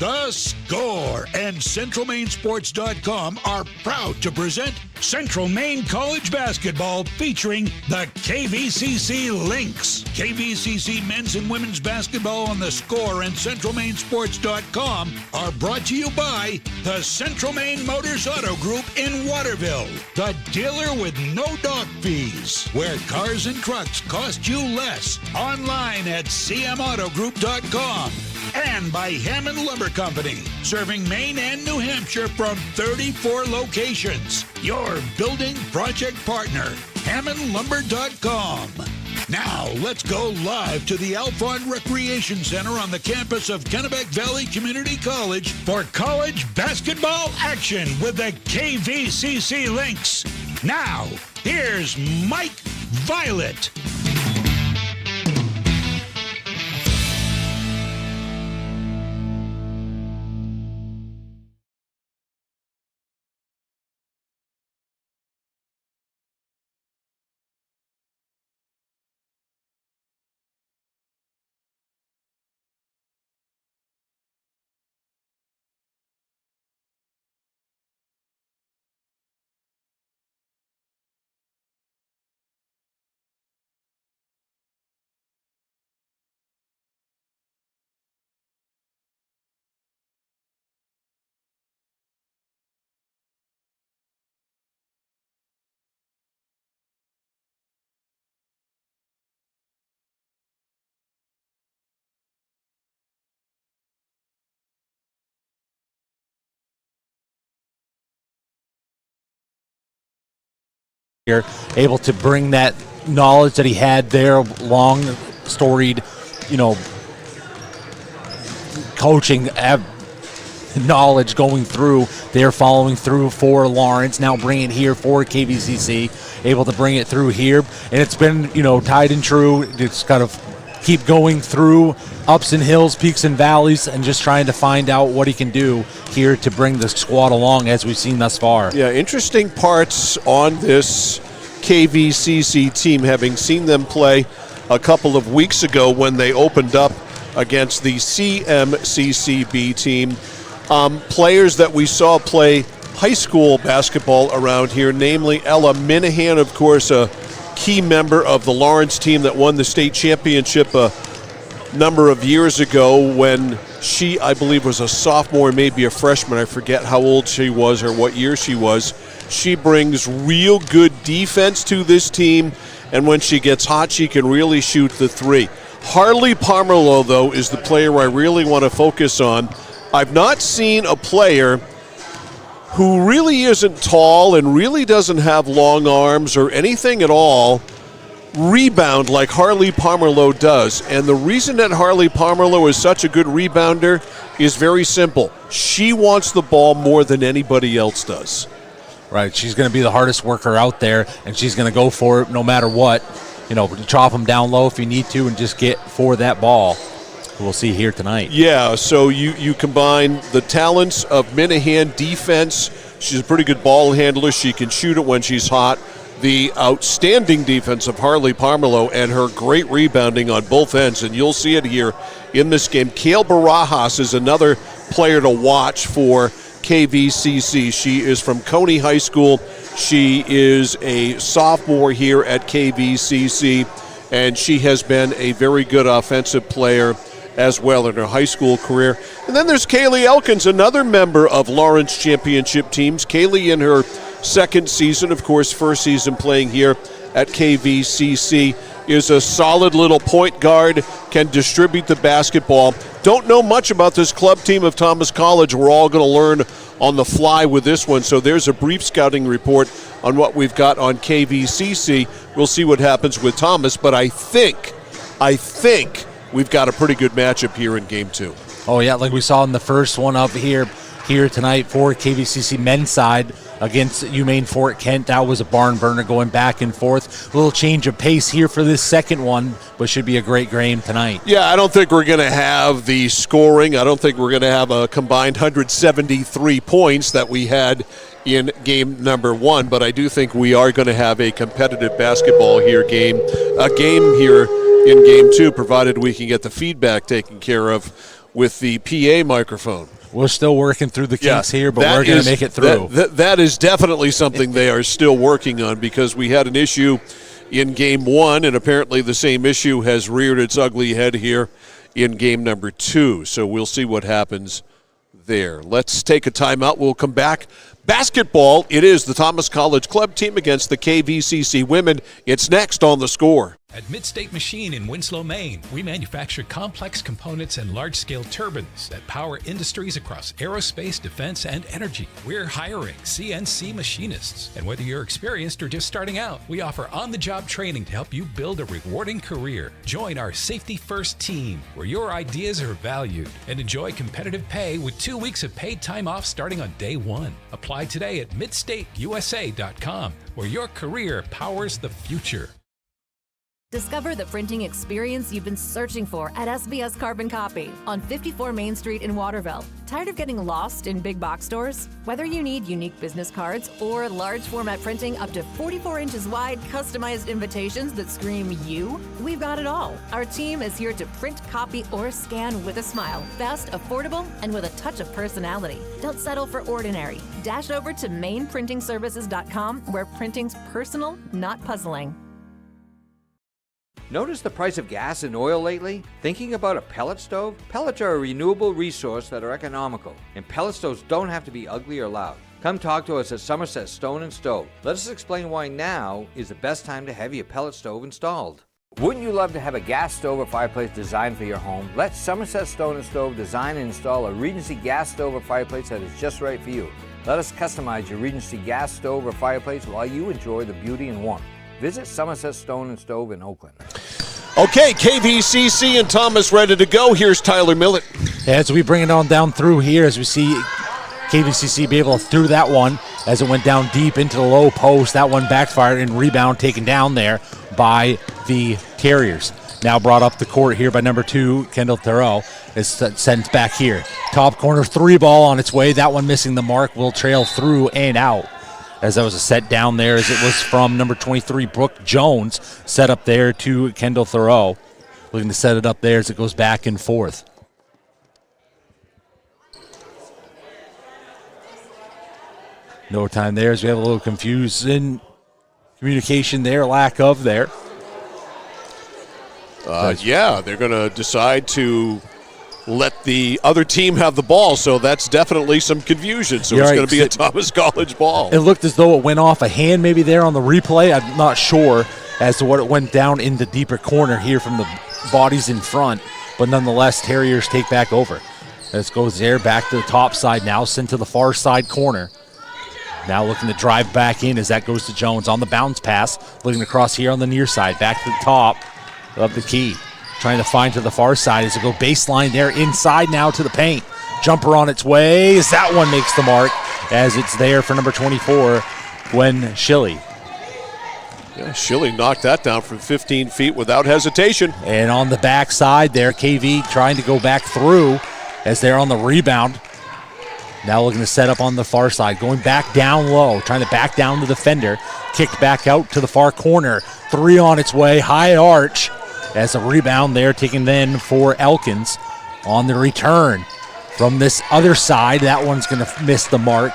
The Score and CentralMainSports.com are proud to present Central Maine College Basketball featuring the KVCC Lynx. KVCC men's and women's basketball on The Score and CentralMainSports.com are brought to you by the Central Maine Motors Auto Group in Waterville, the dealer with no dock fees, where cars and trucks cost you less. Online at cmautogroup.com. And by Hammond Lumber Company, serving Maine and New Hampshire from 34 locations. Your building project partner, HammondLumber.com. Now, let's go live to the Alphon Recreation Center on the campus of Kennebec Valley Community College for college basketball action with the KVCC Lynx. Now, here's Mike Violet. Here, able to bring that knowledge that he had there, long storied, coaching knowledge going through. They're following through for Lawrence, now bring it here for KVCC, able to bring it through here, and it's been tied and true. Just kind of keep going through ups and hills, peaks and valleys, and just trying to find out what he can do here to bring the squad along as we've seen thus far. Yeah, interesting parts on this KVCC team, having seen them play a couple of weeks ago when they opened up against the CMCCB team. Players that we saw play high school basketball around here, namely Ella Minahan, of course, a key member of the Lawrence team that won the state championship a number of years ago when she, I believe, was a sophomore, maybe a freshman. I forget how old she was or what year she was. She brings real good defense to this team, and when she gets hot, she can really shoot the three. Harley Pomerleau, though, is the player I really want to focus on. I've not seen a player who really isn't tall and really doesn't have long arms or anything at all rebound like Harley Pomerleau does. And the reason that Harley Pomerleau is such a good rebounder is very simple. She wants the ball more than anybody else does. Right, she's going to be the hardest worker out there, and she's going to go for it no matter what. Chop them down low if you need to and just get for that ball. We'll see here tonight. Yeah, so you combine the talents of Minahan, defense. She's a pretty good ball handler. She can shoot it when she's hot. The outstanding defense of Harley Pomerleau and her great rebounding on both ends, and you'll see it here in this game. Kale Barajas is another player to watch for KVCC. She is from Coney High School. She is a sophomore here at KVCC, and she has been a very good offensive player as well in her high school career. And then there's Kaylee Elkins, another member of Lawrence championship teams. Kaylee in her second season, of course, first season playing here at KVCC, is a solid little point guard, can distribute the basketball. Don't know much about this club team of Thomas College. We're all going to learn on the fly with this one. So there's a brief scouting report on what we've got on KVCC. We'll see what happens with Thomas, but I think we've got a pretty good matchup here in Game 2. Oh, yeah, like we saw in the first one up here tonight for KVCC men's side against UMaine Fort Kent. That was a barn burner going back and forth. A little change of pace here for this second one, but should be a great game tonight. Yeah, I don't think we're going to have the scoring. I don't think we're going to have a combined 173 points that we had in game number 1, but I do think we are going to have a competitive basketball game here in game 2, provided we can get the feedback taken care of with the PA microphone. We're still working through the kinks here, but we're going to make it through. That is definitely something they are still working on, because we had an issue in Game 1, and apparently the same issue has reared its ugly head here in Game number 2. So we'll see what happens there. Let's take a timeout. We'll come back. Basketball, it is the Thomas College Club team against the KVCC women. It's next on The Score. At Midstate Machine in Winslow, Maine, we manufacture complex components and large-scale turbines that power industries across aerospace, defense, and energy. We're hiring CNC machinists. And whether you're experienced or just starting out, we offer on-the-job training to help you build a rewarding career. Join our Safety First team, where your ideas are valued, and enjoy competitive pay with 2 weeks of paid time off starting on day 1. Apply today at midstateusa.com, where your career powers the future. Discover the printing experience you've been searching for at SBS Carbon Copy on 54 Main Street in Waterville. Tired of getting lost in big box stores? Whether you need unique business cards or large format printing up to 44 inches wide, customized invitations that scream you, we've got it all. Our team is here to print, copy, or scan with a smile. Fast, affordable, and with a touch of personality. Don't settle for ordinary. Dash over to mainprintingservices.com, where printing's personal, not puzzling. Notice the price of gas and oil lately? Thinking about a pellet stove? Pellets are a renewable resource that are economical, and pellet stoves don't have to be ugly or loud. Come talk to us at Somerset Stone & Stove. Let us explain why now is the best time to have your pellet stove installed. Wouldn't you love to have a gas stove or fireplace designed for your home? Let Somerset Stone & Stove design and install a Regency gas stove or fireplace that is just right for you. Let us customize your Regency gas stove or fireplace while you enjoy the beauty and warmth. Visit Somerset Stone & Stove in Oakland. Okay, KVCC and Thomas ready to go. Here's Tyler Millett. As we bring it on down through here, as we see KVCC be able to through that one as it went down deep into the low post. That one backfired and rebound taken down there by the Terriers. Now brought up the court here by number 2, Kendall Thoreau. Is sent back here. Top corner 3 ball on its way. That one missing the mark, will trail through and out. As that was a set down there, as it was from number 23, Brooke Jones, set up there to Kendall Thoreau. Looking to set it up there as it goes back and forth. No time there as we have a little confusing communication there, lack of there. Yeah, they're going to decide to let the other team have the ball, so that's definitely some confusion. So it's going to be a Thomas College ball. It looked as though it went off a hand maybe there on the replay. I'm not sure as to what it went down in the deeper corner here from the bodies in front, but nonetheless, Terriers take back over. This goes there, back to the top side now, sent to the far side corner. Now looking to drive back in as that goes to Jones on the bounce pass, looking across here on the near side, back to the top of the key. Trying to find to the far side as it go baseline there, inside now to the paint. Jumper on its way as that one makes the mark as it's there for number 24, Gwen Schilly. Yeah, Schilly knocked that down from 15 feet without hesitation. And on the back side there, KV trying to go back through as they're on the rebound. Now looking to set up on the far side, going back down low, trying to back down the defender. Kicked back out to the far corner. 3 on its way, high arch. As a rebound there, taken then for Elkins on the return from this other side. That one's going to miss the mark.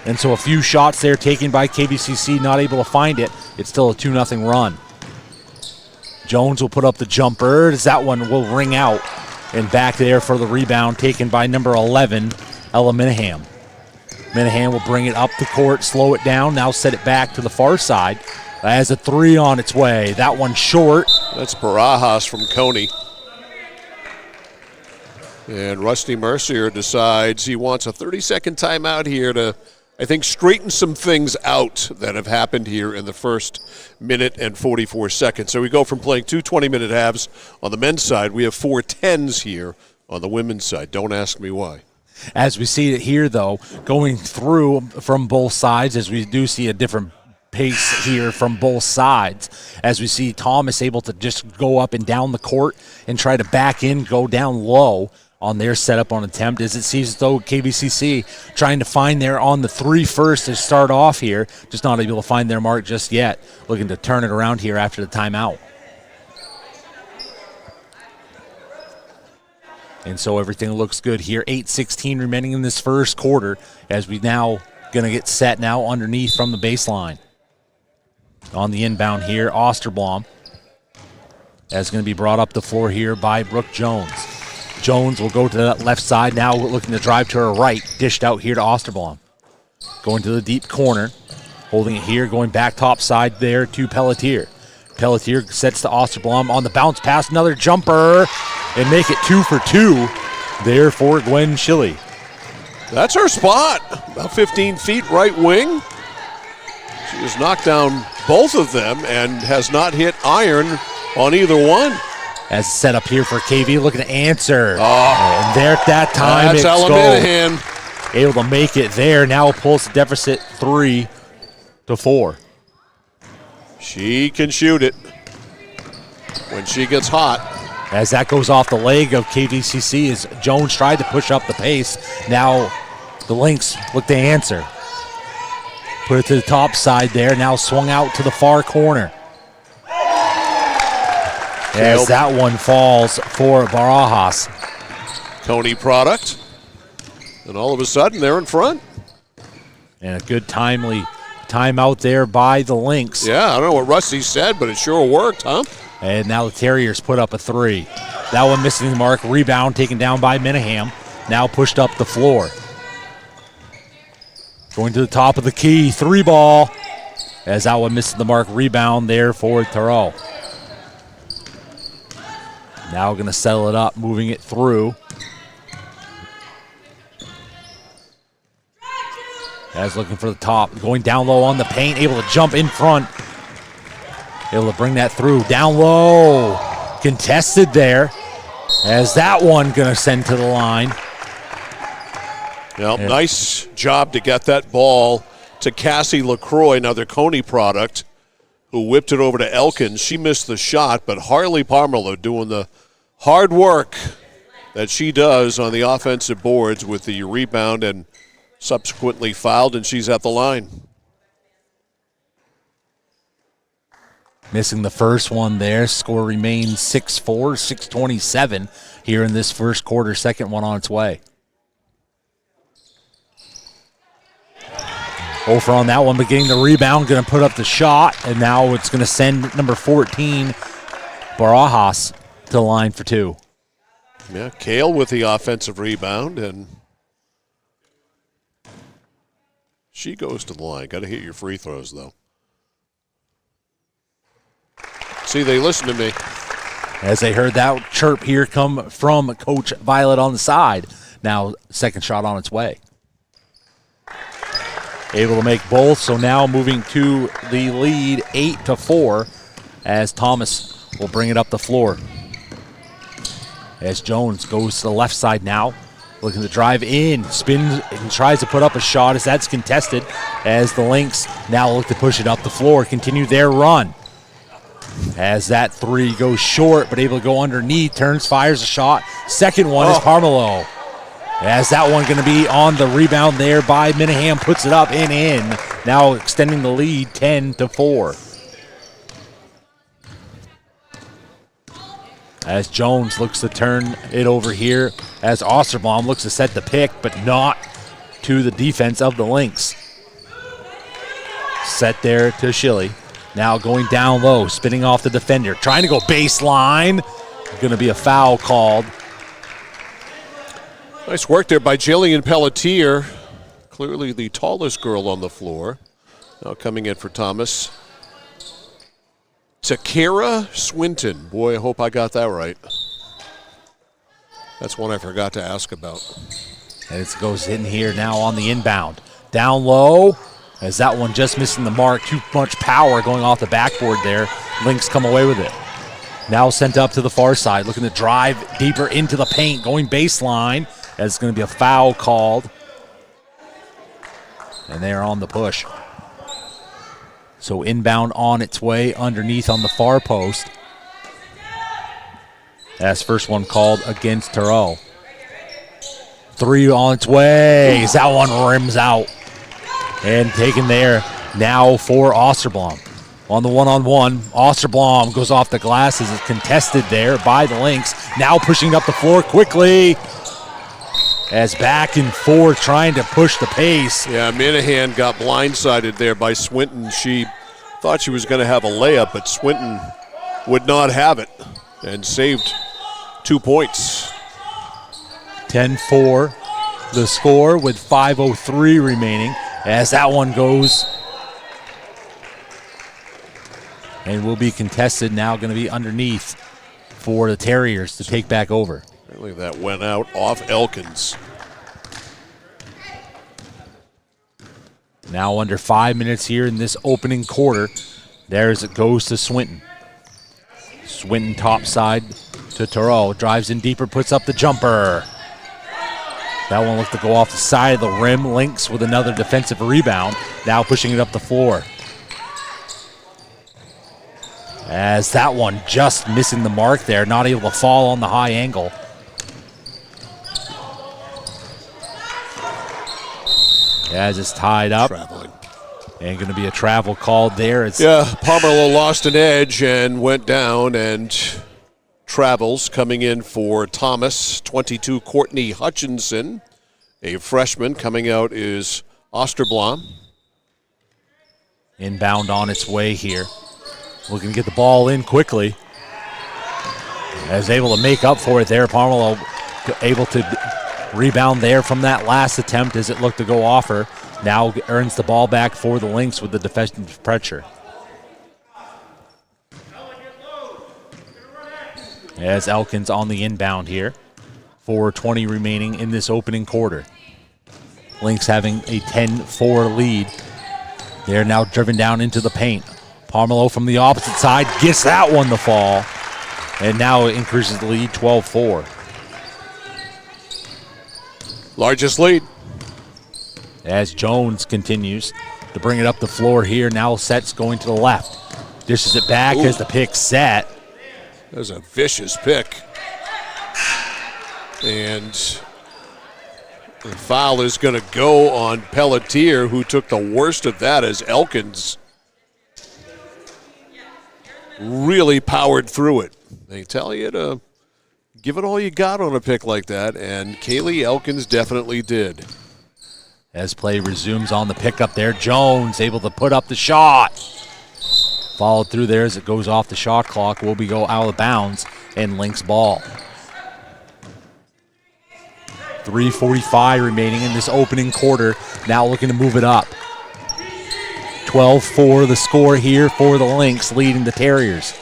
And so a few shots there taken by KVCC, not able to find it. It's still a 2-0 run. Jones will put up the jumper as that one will ring out. And back there for the rebound taken by number 11, Ella Minahan. Minahan will bring it up the court, slow it down, now set it back to the far side. As a 3 on its way. That one short. That's Barajas from Coney. And Rusty Mercier decides he wants a 30-second timeout here to, I think, straighten some things out that have happened here in the first minute and 44 seconds. So we go from playing 2 20-minute halves on the men's side. We have 4 10s here on the women's side. Don't ask me why. As we see it here, though, going through from both sides, as we do see a different pace here from both sides, as we see Thomas able to just go up and down the court and try to back in, go down low on their setup on attempt, as it seems as though KVCC trying to find there on the 3 first to start off here, just not able to find their mark just yet, looking to turn it around here after the timeout. And so everything looks good here. 8:16 remaining in this first quarter as we now going to get set now underneath from the baseline. On the inbound here, Osterblom. That's going to be brought up the floor here by Brooke Jones. Jones will go to that left side now, looking to drive to her right. Dished out here to Osterblom. Going to the deep corner. Holding it here, going back top side there to Pelletier. Pelletier sets to Osterblom on the bounce pass. Another jumper. And make it 2 for 2 there for Gwen Schilly. That's her spot. About 15 feet right wing. She has knocked down both of them and has not hit iron on either one. As set up here for KV, looking to answer. And there at that time, that's it's Ella Minahan. Able to make it there. Now pulls the deficit 3 to 4. She can shoot it when she gets hot. As that goes off the leg of KVCC as Jones tried to push up the pace. Now the Lynx look to answer. Put it to the top side there. Now swung out to the far corner. As that one falls for Barajas. Coney product. And all of a sudden, they're in front. And a good timely timeout there by the Lynx. Yeah, I don't know what Rusty said, but it sure worked, huh? And now the Terriers put up a 3. That one missing the mark. Rebound taken down by Minahan. Now pushed up the floor. Going to the top of the key. 3 ball. As that one missing the mark. Rebound there for Thoreau. Now going to settle it up, moving it through. As looking for the top, going down low on the paint, able to jump in front. Able to bring that through, down low. Contested there. As that one going to send to the line. Well, nice job to get that ball to Cassie LaCroix, another Coney product, who whipped it over to Elkins. She missed the shot, but Harley Parmelo doing the hard work that she does on the offensive boards with the rebound and subsequently fouled, and she's at the line. Missing the first one there. Score remains 6-4, 6:27 here in this first quarter. Second one on its way. Over on that one, but getting the rebound, going to put up the shot, and now it's going to send number 14, Barajas, to the line for 2. Yeah, Kale with the offensive rebound, and she goes to the line. Got to hit your free throws, though. See, they listen to me. As they heard that chirp here come from Coach Violet on the side. Now, second shot on its way. Able to make both, so now moving to the lead 8-4 as Thomas will bring it up the floor. As Jones goes to the left side now, looking to drive in, spins and tries to put up a shot as that's contested as the Lynx now look to push it up the floor, continue their run. As that 3 goes short, but able to go underneath, turns, fires a shot. Second one is Parmelo. As that one going to be on the rebound there by Minahan, puts it up and in. Now extending the lead 10-4. As Jones looks to turn it over here, as Osterblom looks to set the pick, but not to the defense of the Lynx. Set there to Schilly. Now going down low, spinning off the defender, trying to go baseline. Going to be a foul called. Nice work there by Jillian Pelletier, clearly the tallest girl on the floor. Now coming in for Thomas. Takara Swinton. Boy, I hope I got that right. That's one I forgot to ask about. And it goes in here now on the inbound. Down low, as that one just missing the mark. Too much power going off the backboard there. Lynx come away with it. Now sent up to the far side, looking to drive deeper into the paint, going baseline. As it's going to be a foul called. And they are on the push. So inbound on its way underneath on the far post. That's first one called against Thoreau. 3 on its way. That one rims out. And taken there now for Osterblom. On the one-on-one, Osterblom goes off the glass as it's contested there by the Lynx. Now pushing up the floor quickly as back and forth trying to push the pace. Yeah, Minahan got blindsided there by Swinton. She thought she was going to have a layup, but Swinton would not have it and saved 2 points. 10-4 the score with 5:03 remaining as that one goes and will be contested. Now going to be underneath for the Terriers to take back over. Apparently that went out off Elkins. Now under 5 minutes here in this opening quarter. There's it goes to Swinton. Swinton top side to Thoreau. Drives in deeper, puts up the jumper. That one looked to go off the side of the rim. Lynx with another defensive rebound. Now pushing it up the floor. As that one just missing the mark there. Not able to fall on the high angle. As it's tied up. Traveling. And going to be a travel called there. Yeah, Pomerleau lost an edge and went down, and travels coming in for Thomas. 22, Courtney Hutchinson, a freshman. Coming out is Osterblom. Inbound on its way here. Looking to get the ball in quickly. As able to make up for it there. Pomerleau able to rebound there from that last attempt as it looked to go off her. Now earns the ball back for the Lynx with the defensive pressure. As Elkins on the inbound here. 4:20 remaining in this opening quarter. Lynx having a 10-4 lead. They're now driven down into the paint. Pomerleau from the opposite side gets that one to fall. And now it increases the lead 12-4. Largest lead. As Jones continues to bring it up the floor here. Now sets going to the left. Dishes it back as the pick set. That was a vicious pick. And the foul is going to go on Pelletier, who took the worst of that as Elkins really powered through it. They tell you to give it all you got on a pick like that, and Kaylee Elkins definitely did. As play resumes on the pickup there, Jones able to put up the shot. Followed through there as it goes off the shot clock. Will be go out of bounds and Lynx ball. 3:45 remaining in this opening quarter. Now looking to move it up. 12-4 the score here for the Lynx, leading the Terriers.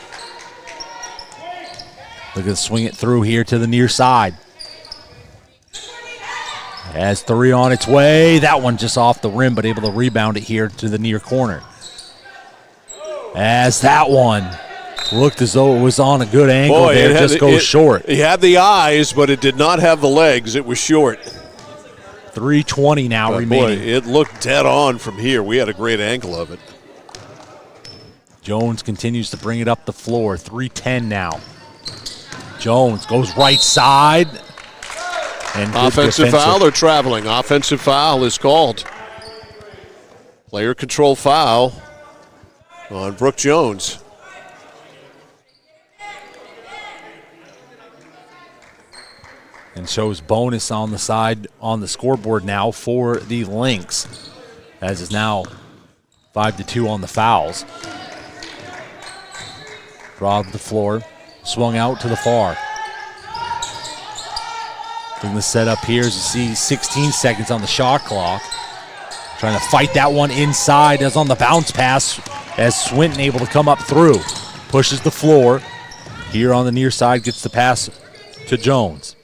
Looking to swing it through here to the near side. As three on its way. That one just off the rim, but able to rebound it here to the near corner. As that one looked as though it was on a good angle. Boy, there, just goes short. It had the eyes, but it did not have the legs. It was short. 3:20 now remaining. Boy, it looked dead on from here. We had a great angle of it. Jones continues to bring it up the floor. 3:10 now. Jones goes right side. And offensive foul or traveling? Offensive foul is called. Player control foul on Brooke Jones. And shows bonus on the side on the scoreboard now for the Lynx. As is now 5-2 on the fouls. Draw to the floor. Swung out to the far. Looking to set up here as you see 16 seconds on the shot clock. Trying to fight that one inside as on the bounce pass as Swinton able to come up through. Pushes the floor. Here on the near side gets the pass to Jones.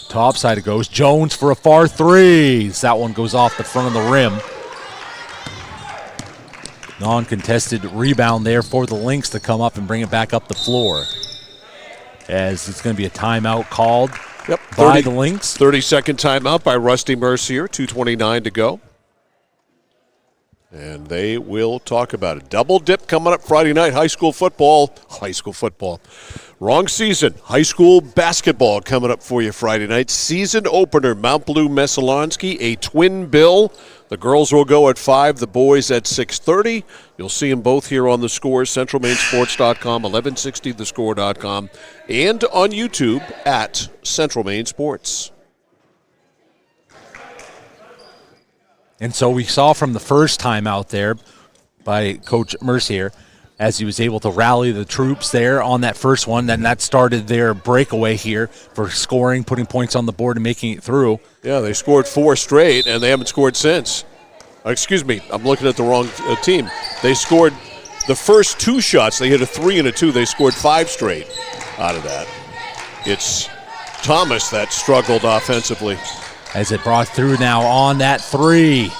Top side it goes. Jones for a far three. That one goes off the front of the rim. Non-contested rebound there for the Lynx to come up and bring it back up the floor. As it's going to be a timeout called by the Lynx. 30-second timeout by Rusty Mercier, 2:29 to go. And they will talk about it. Double dip coming up Friday night. High school football. Wrong season. High school basketball coming up for you Friday night. Season opener, Mount Blue Messalonski, a twin bill. The girls will go at 5, the boys at 6:30. You'll see them both here on The Score, centralmainsports.com, 1160thescore.com, and on YouTube at Central Maine Sports. And so we saw from the first time out there by Coach Mercier, as he was able to rally the troops there on that first one, then that started their breakaway here for scoring, putting points on the board and making it through. Yeah, they scored 4 straight, and they haven't scored since. Excuse me, I'm looking at the wrong team. They scored the first 2 shots. They hit a 3 and a 2. They scored 5 straight out of that. It's Thomas that struggled offensively. As it brought through now on that 3.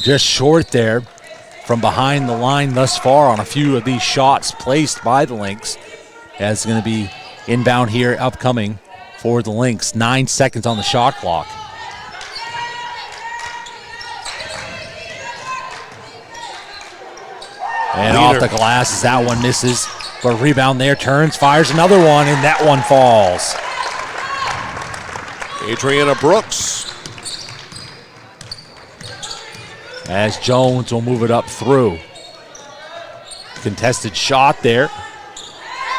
Just short there from behind the line thus far on a few of these shots placed by the Lynx. As it's going to be inbound here upcoming for the Lynx. 9 seconds on the shot clock. And off the glass as that one misses. But rebound there, turns, fires another one, and that one falls. Adriana Brooks. As Jones will move it up through. Contested shot there.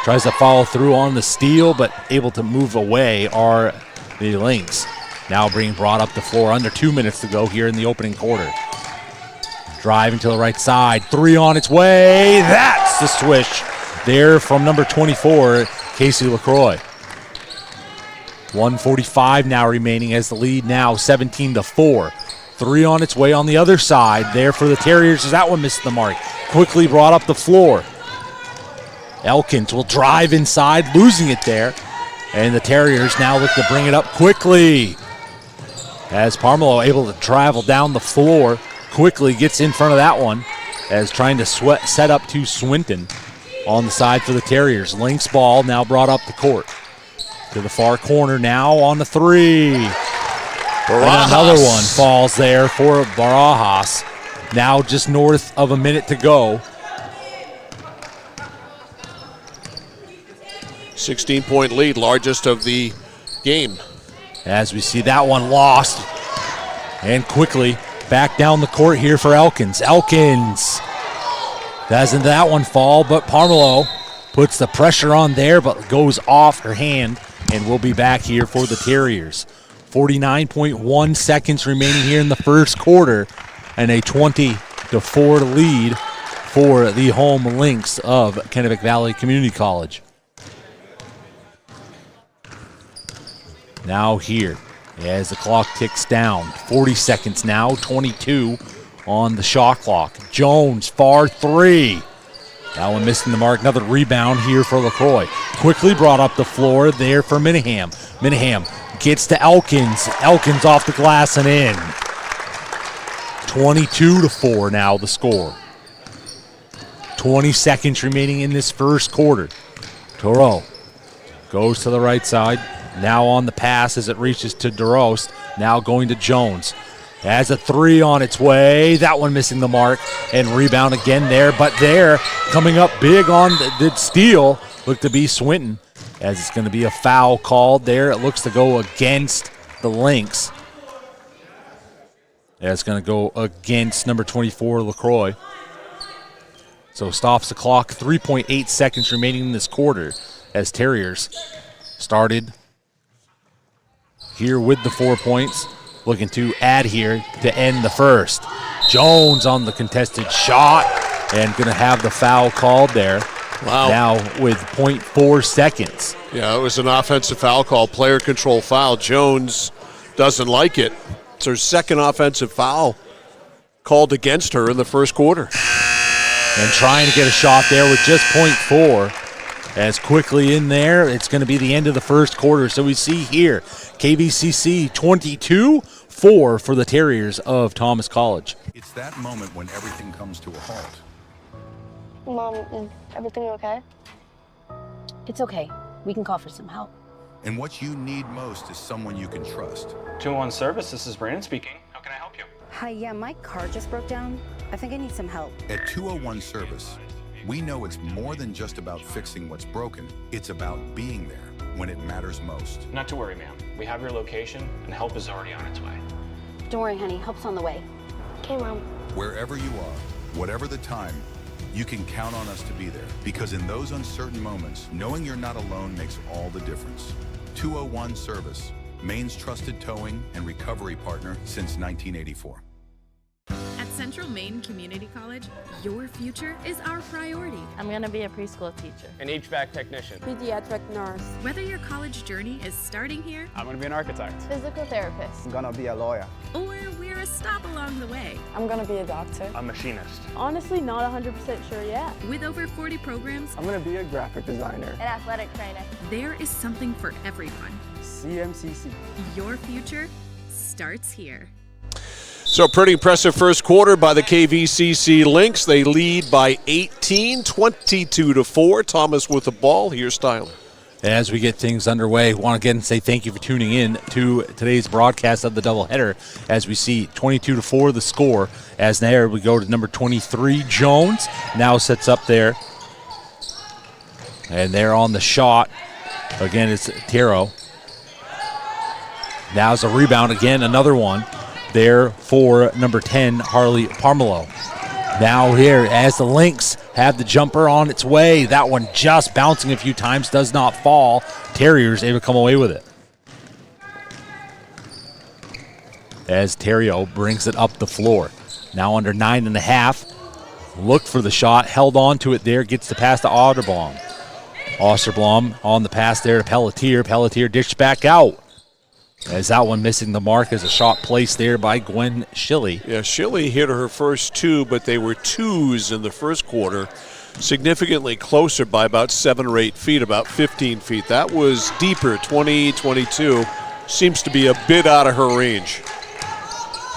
Tries to follow through on the steal, but able to move away are the Lynx. Now being brought up the floor, under 2 minutes to go here in the opening quarter. Driving to the right side, 3 on its way. That's the swish there from number 24, Casey LaCroix. 1:45 now remaining as the lead now 17-4. 3 on its way on the other side there for the Terriers as that one missed the mark. Quickly brought up the floor. Elkins will drive inside, losing it there. And the Terriers now look to bring it up quickly. As Parmelo able to travel down the floor, quickly gets in front of that one as trying to set up to Swinton on the side for the Terriers. Lynx ball now brought up the court. To the far corner now on the 3. And another one falls there for Barajas. Now just north of a minute to go. 16-point lead, largest of the game. As we see that one lost. And quickly back down the court here for Elkins. Elkins doesn't that one fall, but Parmelo puts the pressure on there, but goes off her hand, and we'll be back here for the Terriers. 49.1 seconds remaining here in the first quarter, and a 20-4 lead for the home Lynx of Kennebec Valley Community College. Now here, as the clock ticks down, 40 seconds now, 22 on the shot clock. Jones, far 3. That one missing the mark. Another rebound here for LaCroix. Quickly brought up the floor there for Minahan. Minahan gets to Elkins. Elkins off the glass and in. 22-4 now the score. 20 seconds remaining in this first quarter. Toro goes to the right side. Now on the pass as it reaches to DeRost. Now going to Jones. Has a 3 on its way. That one missing the mark. And rebound again there. But there, coming up big on the steal, looked to be Swinton. As it's going to be a foul called there. It looks to go against the Lynx. It's going to go against number 24, LaCroix. So stops the clock. 3.8 seconds remaining in this quarter as Terriers started here with the 4 points. Looking to add here to end the first. Jones on the contested shot and going to have the foul called there. Wow. Now with 0.4 seconds. Yeah, it was an offensive foul call, player control foul. Jones doesn't like it. It's her second offensive foul called against her in the first quarter. And trying to get a shot there with just 0.4. As quickly in there, it's going to be the end of the first quarter. So we see here, KVCC 22-4 for the Terriers of Thomas College. It's that moment when everything comes to a halt. Mom, is everything okay? It's okay. We can call for some help. And what you need most is someone you can trust. 201 Service, this is Brandon speaking. How can I help you? Hi, yeah, my car just broke down. I think I need some help. At 201 Service, we know it's more than just about fixing what's broken. It's about being there when it matters most. Not to worry, ma'am. We have your location, and help is already on its way. Don't worry, honey. Help's on the way. Okay, Mom. Wherever you are, whatever the time, you can count on us to be there. Because in those uncertain moments, knowing you're not alone makes all the difference. 201 Service, Maine's trusted towing and recovery partner since 1984. At Central Maine Community College, your future is our priority. I'm going to be a preschool teacher. An HVAC technician. Pediatric nurse. Whether your college journey is starting here, I'm going to be an architect. Physical therapist. I'm going to be a lawyer. or we're a stop along the way. I'm going to be a doctor. A machinist. Honestly, not 100% sure yet. With over 40 programs, I'm going to be a graphic designer. An athletic trainer. There is something for everyone. CMCC. Your future starts here. So pretty impressive first quarter by the KVCC Lynx. They lead by 18, 22-4. Thomas with the ball. Here's Tyler. As we get things underway, want to again say thank you for tuning in to today's broadcast of the doubleheader. As we see 22-4 the score. As there we go to number 23, Jones. Now sets up there. And they're on the shot. Again, it's Tiro. Now's a rebound again, another one. There for number 10, Harley Parmelo. Now here, as the Lynx have the jumper on its way. That one just bouncing a few times, does not fall. Terriers able to come away with it. As Terrio brings it up the floor. Now under 9.5. Looked for the shot, held on to it there, gets the pass to Osterblom. Osterblom on the pass there to Pelletier. Pelletier dished back out. As that one missing the mark as a shot placed there by Gwen Schilly. Yeah, Schilly hit her first two, but they were twos in the first quarter, significantly closer by about 7 or 8 feet, about 15 feet. That was deeper, 20, 22. Seems to be a bit out of her range.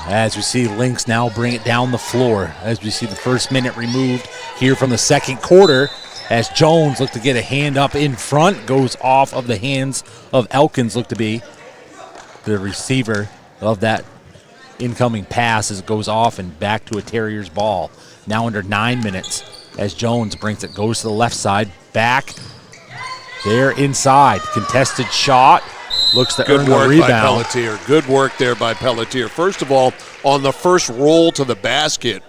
As we see Lynx now bring it down the floor. As we see the first minute removed here from the second quarter. As Jones looked to get a hand up in front, goes off of the hands of Elkins, looked to be the receiver of that incoming pass as it goes off and back to a Terriers ball. Now under 9 minutes as Jones brings it, goes to the left side, back there inside. Contested shot, looks to earn the rebound. Good work by Pelletier. Good work there by Pelletier. First of all, on the first roll to the basket,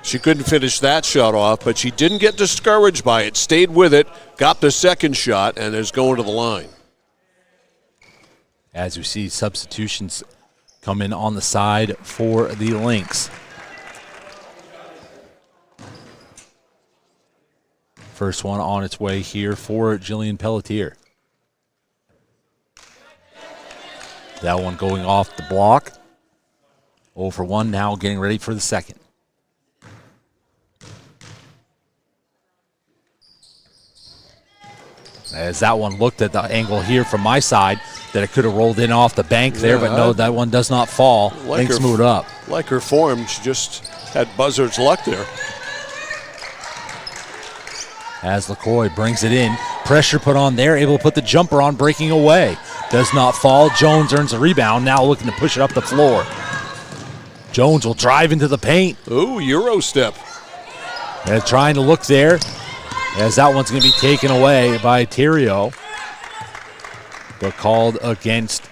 she couldn't finish that shot off, but she didn't get discouraged by it, stayed with it, got the second shot, and is going to the line. As we see substitutions come in on the side for the Lynx. First one on its way here for Jillian Pelletier. That one going off the block. 0 for 1 now, getting ready for the second. As that one looked at the angle here from my side, that it could have rolled in off the bank there, but no, that one does not fall. Lynx moved up. Like her form, she just had buzzard's luck there. As LaCroix brings it in, pressure put on there, able to put the jumper on, breaking away. Does not fall. Jones earns a rebound, now looking to push it up the floor. Jones will drive into the paint. Ooh, Euro step. And trying to look there, as that one's going to be taken away by Terrio. But called against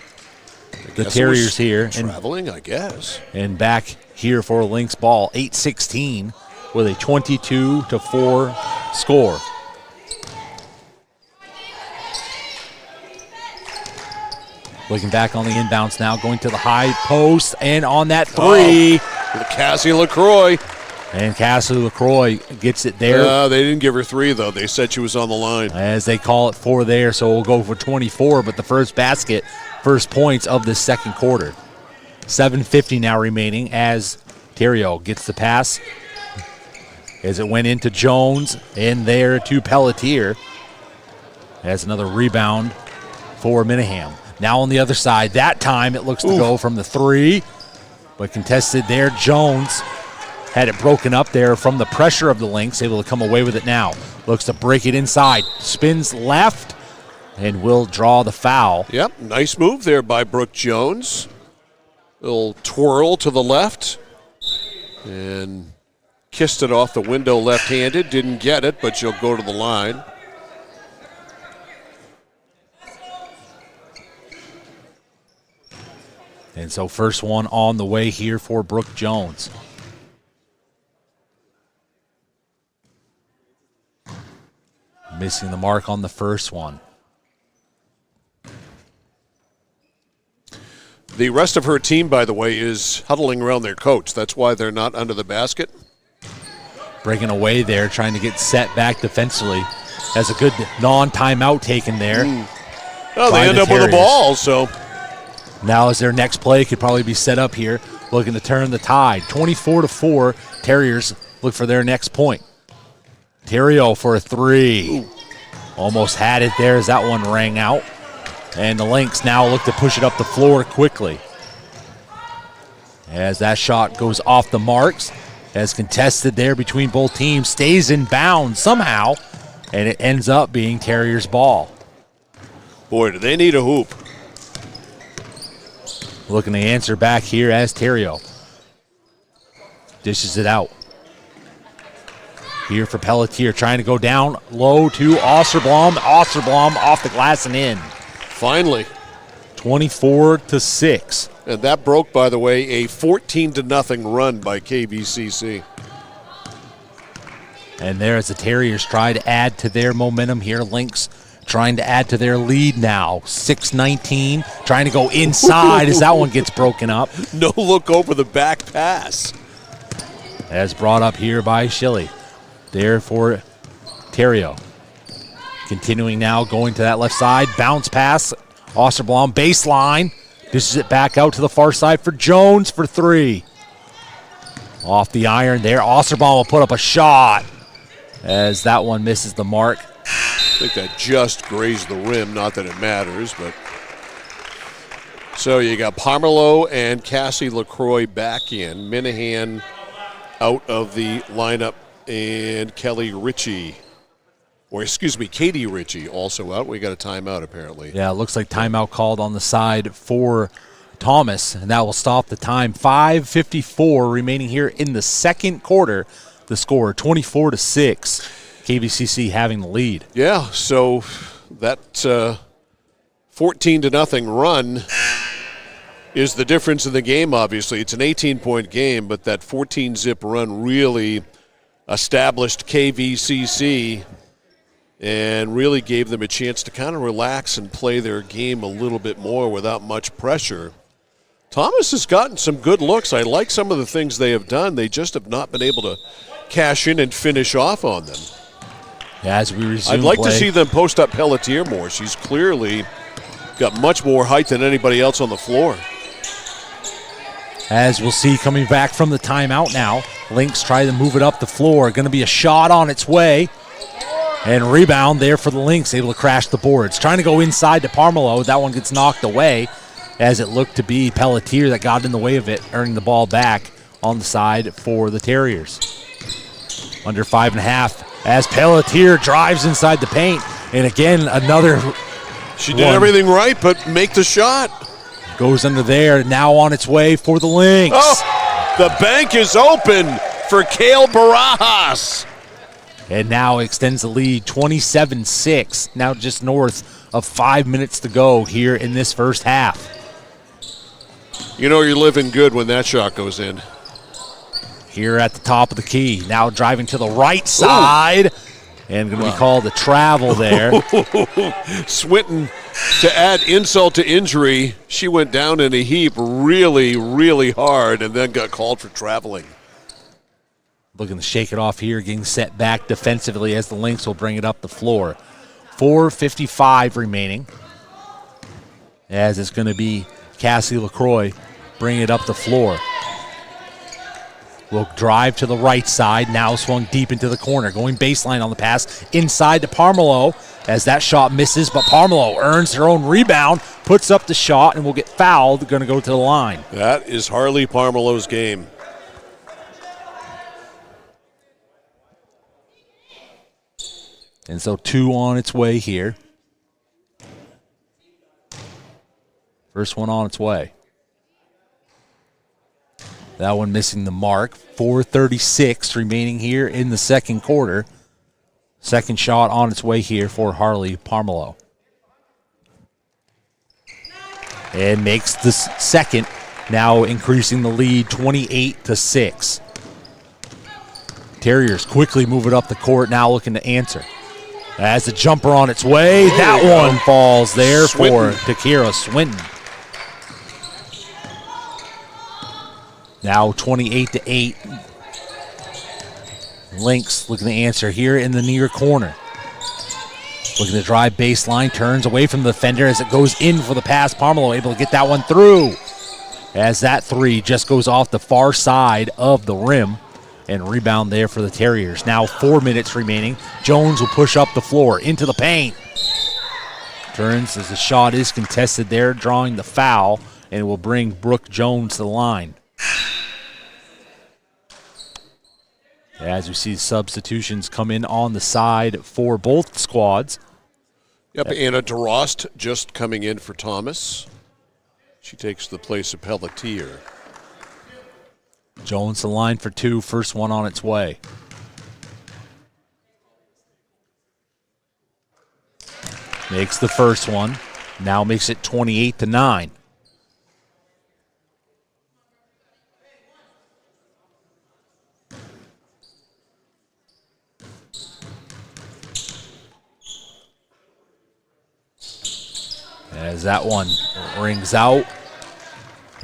the Terriers here. Traveling, I guess. And back here for a Lynx ball. 8-16 with a 22-4 score. Looking back on the inbounds now, going to the high post, and on that three. Cassie LaCroix. And Cassie LaCroix gets it there. They didn't give her 3, though. They said she was on the line. As they call it 4 there, so we'll go for 24, but the first basket, first points of the second quarter. 7:50 now remaining as Terrio gets the pass. As it went into Jones, and there to Pelletier. As another rebound for Minahan. Now on the other side, that time it looks to go from the 3, but contested there. Jones had it broken up there from the pressure of the Lynx, able to come away with it now. Looks to break it inside, spins left, and will draw the foul. Yep, nice move there by Brooke Jones. Little twirl to the left, and kissed it off the window left-handed. Didn't get it, but she'll go to the line. And so first one on the way here for Brooke Jones. Missing the mark on the first one. The rest of her team, by the way, is huddling around their coach. That's why they're not under the basket. Breaking away there, trying to get set back defensively. Has a good non-timeout taken there. Well, they end up with a ball, so. Now as their next play could probably be set up here, looking to turn the tide. 24-4, Terriers look for their next point. Terrio for a three. Ooh. Almost had it there as that one rang out. And the Lynx now look to push it up the floor quickly. As that shot goes off the marks, as contested there between both teams, stays in bounds somehow, and it ends up being Terriers' ball. Boy, do they need a hoop. Looking to answer back here as Terrio dishes it out. Here for Pelletier, trying to go down low to Osterblom. Osterblom off the glass and in. Finally. 24-6. And that broke, by the way, a 14-0 run by KVCC. And there as the Terriers try to add to their momentum here. Lynx trying to add to their lead now. 6-19, trying to go inside as that one gets broken up. No look over the back pass. As brought up here by Schilly. There for Terrio. Continuing now, going to that left side. Bounce pass. Osterblom baseline. Dishes it back out to the far side for Jones for three. Off the iron there. Osterblom will put up a shot as that one misses the mark. I think that just grazed the rim. Not that it matters, but. So you got Parmelo and Cassie LaCroix back in. Minahan out of the lineup, and Kelly Ritchie. Or excuse me, Katie Ritchie also out. We got a timeout apparently. Yeah, it looks like timeout called on the side for Thomas, and that will stop the time. 5:54 remaining here in the second quarter. The score 24-6. KVCC having the lead. Yeah, so that 14-0 run is the difference in the game, obviously. It's an 18-point game, but that 14-zip run really established KVCC and really gave them a chance to kind of relax and play their game a little bit more without much pressure. Thomas has gotten some good looks. I like some of the things they have done. They just have not been able to cash in and finish off on them. As we resume I'd like play. to see them post up Pelletier more. She's clearly got much more height than anybody else on the floor. As we'll see coming back from the timeout now. Lynx try to move it up the floor. Going to be a shot on its way. And rebound there for the Lynx, able to crash the boards. Trying to go inside to Parmelo. That one gets knocked away as it looked to be Pelletier that got in the way of it, earning the ball back on the side for the Terriers. Under 5.5 as Pelletier drives inside the paint. And again, another She did everything right, but make the shot. Goes under there, now on its way for the Lynx. Oh, the bank is open for Kale Barajas. And now extends the lead 27-6, now just north of 5 minutes to go here in this first half. You know you're living good when that shot goes in. Here at the top of the key, now driving to the right side. Ooh. And going to be called a travel there. Swinton, to add insult to injury, she went down in a heap really, really hard and then got called for traveling. Looking to shake it off here, getting set back defensively as the Lynx will bring it up the floor. 4:55 remaining. As it's going to be Cassie LaCroix bringing it up the floor. Will drive to the right side, now swung deep into the corner. Going baseline on the pass, inside to Parmelo as that shot misses, but Parmelo earns her own rebound, puts up the shot, and will get fouled, going to go to the line. That is Harley Parmelo's game. And so 2 on its way here. First one on its way. That one missing the mark. 4:36 remaining here in the second quarter. Second shot on its way here for Harley Parmelo. And makes the second, now increasing the lead 28-6. Terriers quickly move it up the court, now looking to answer. As the jumper on its way, that one falls there Swinton. for Takira Swinton. Now 28-8. Lynx looking to answer here in the near corner. Looking to drive baseline, turns away from the defender as it goes in for the pass. Parmelo able to get that one through. As that three just goes off the far side of the rim. And rebound there for the Terriers. Now 4 minutes remaining. Jones will push up the floor into the paint. Turns as the shot is contested there, drawing the foul, and it will bring Brooke Jones to the line. As we see substitutions come in on the side for both squads. Yep, Anna DeRost just coming in for Thomas. She takes the place of Pelletier. Jones the line for two, first one on its way. Makes the first one, now makes it 28-9. As that one rings out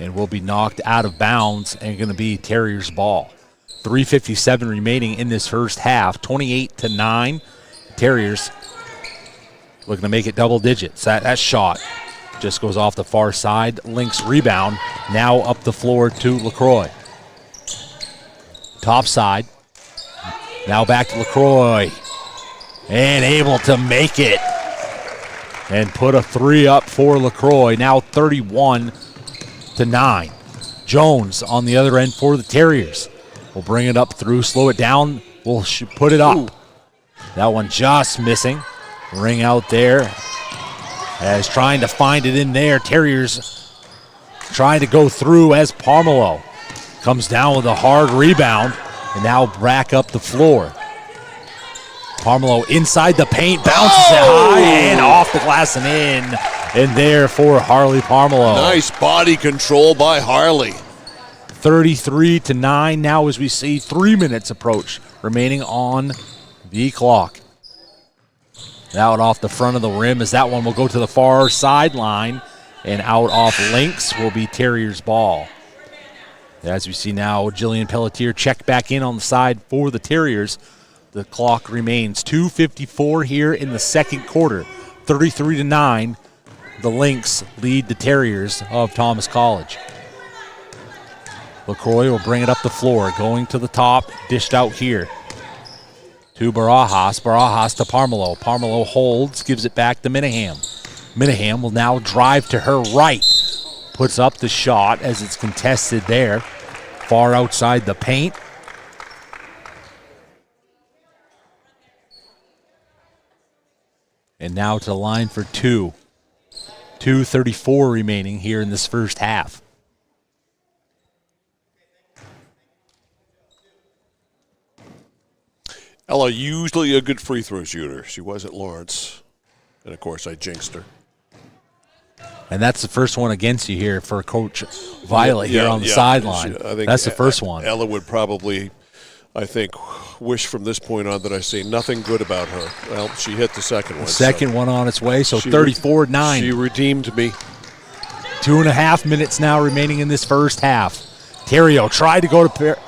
and will be knocked out of bounds and going to be Terriers' ball. 3:57 remaining in this first half, 28-9. Terriers looking to make it double digits. That shot just goes off the far side. Lynx rebound, now up the floor to LaCroix. Top side, now back to LaCroix. And able to make it. And put a three up for LaCroix, now 31-9. Jones on the other end for the Terriers. We'll bring it up through, slow it down. We'll put it up. Ooh. That one just missing. Ring out there. As trying to find it in there. Terriers trying to go through as Parmelo comes down with a hard rebound and now back up the floor. Parmelo inside the paint, bounces it high and off the glass and in. And there for Harley Parmelo. Nice body control by Harley. 33-9 now as we see 3 minutes approach remaining on the clock. Out off the front of the rim as that one will go to the far sideline and out off Lynx will be Terriers' ball. As we see now, Jillian Pelletier check back in on the side for the Terriers. The clock remains 2:54 here in the second quarter. 33-9, the Lynx lead the Terriers of Thomas College. LaCroix will bring it up the floor, going to the top, dished out here to Barajas. Barajas to Parmelo. Parmelo holds, gives it back to Minahan. Minahan will now drive to her right. Puts up the shot as it's contested there, far outside the paint. And now to the line for two. 2:34 remaining here in this first half. Ella, usually a good free throw shooter. She was at Lawrence. And, of course, I jinxed her. And that's the first one against you here for Coach Violet here on the sideline. That's the first one. Ella would probably, I think, wish from this point on that I say nothing good about her. Well, she hit the second one. Second one on its way, so 34-9. She redeemed me. 2.5 minutes now remaining in this first half. Terrio tried to go to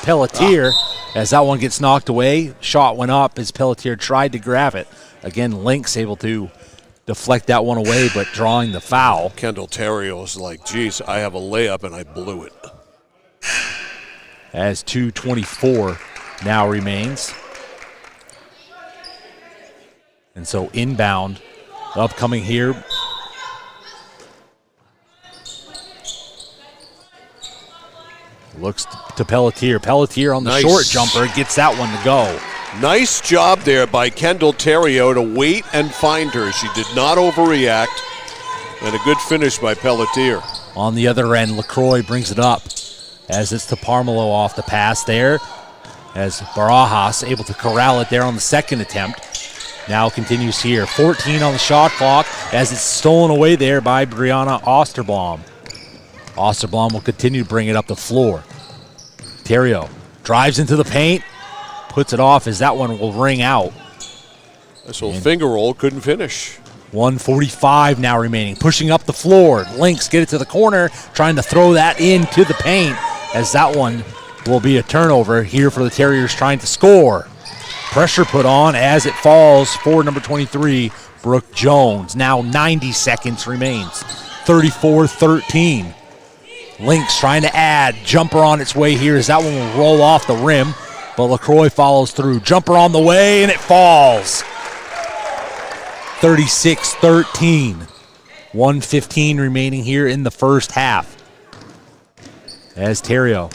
Pelletier as that one gets knocked away. Shot went up as Pelletier tried to grab it. Again, Lynx able to deflect that one away, but drawing the foul. Kendall Terrio is like, geez, I have a layup and I blew it. As 2:24 now remains. And so inbound, upcoming here. Looks to Pelletier. Pelletier on the short jumper gets that one to go. Nice job there by Kendall Terrio to wait and find her. She did not overreact. And a good finish by Pelletier. On the other end, LaCroix brings it up as it's to Parmelo off the pass there. As Barajas able to corral it there on the second attempt. Now continues here. 14 on the shot clock as it's stolen away there by Brianna Osterblom. Osterblom will continue to bring it up the floor. Terrio drives into the paint. Puts it off as that one will ring out. This little finger roll couldn't finish. 1:45 now remaining. Pushing up the floor. Lynx get it to the corner, trying to throw that into the paint, as that one will be a turnover here for the Terriers trying to score. Pressure put on as it falls for number 23, Brooke Jones. Now 90 seconds remains. 34-13. Lynx trying to add. Jumper on its way here as that one will roll off the rim, but LaCroix follows through. Jumper on the way, and it falls. 36-13. 1:15 remaining here in the first half. As Terrio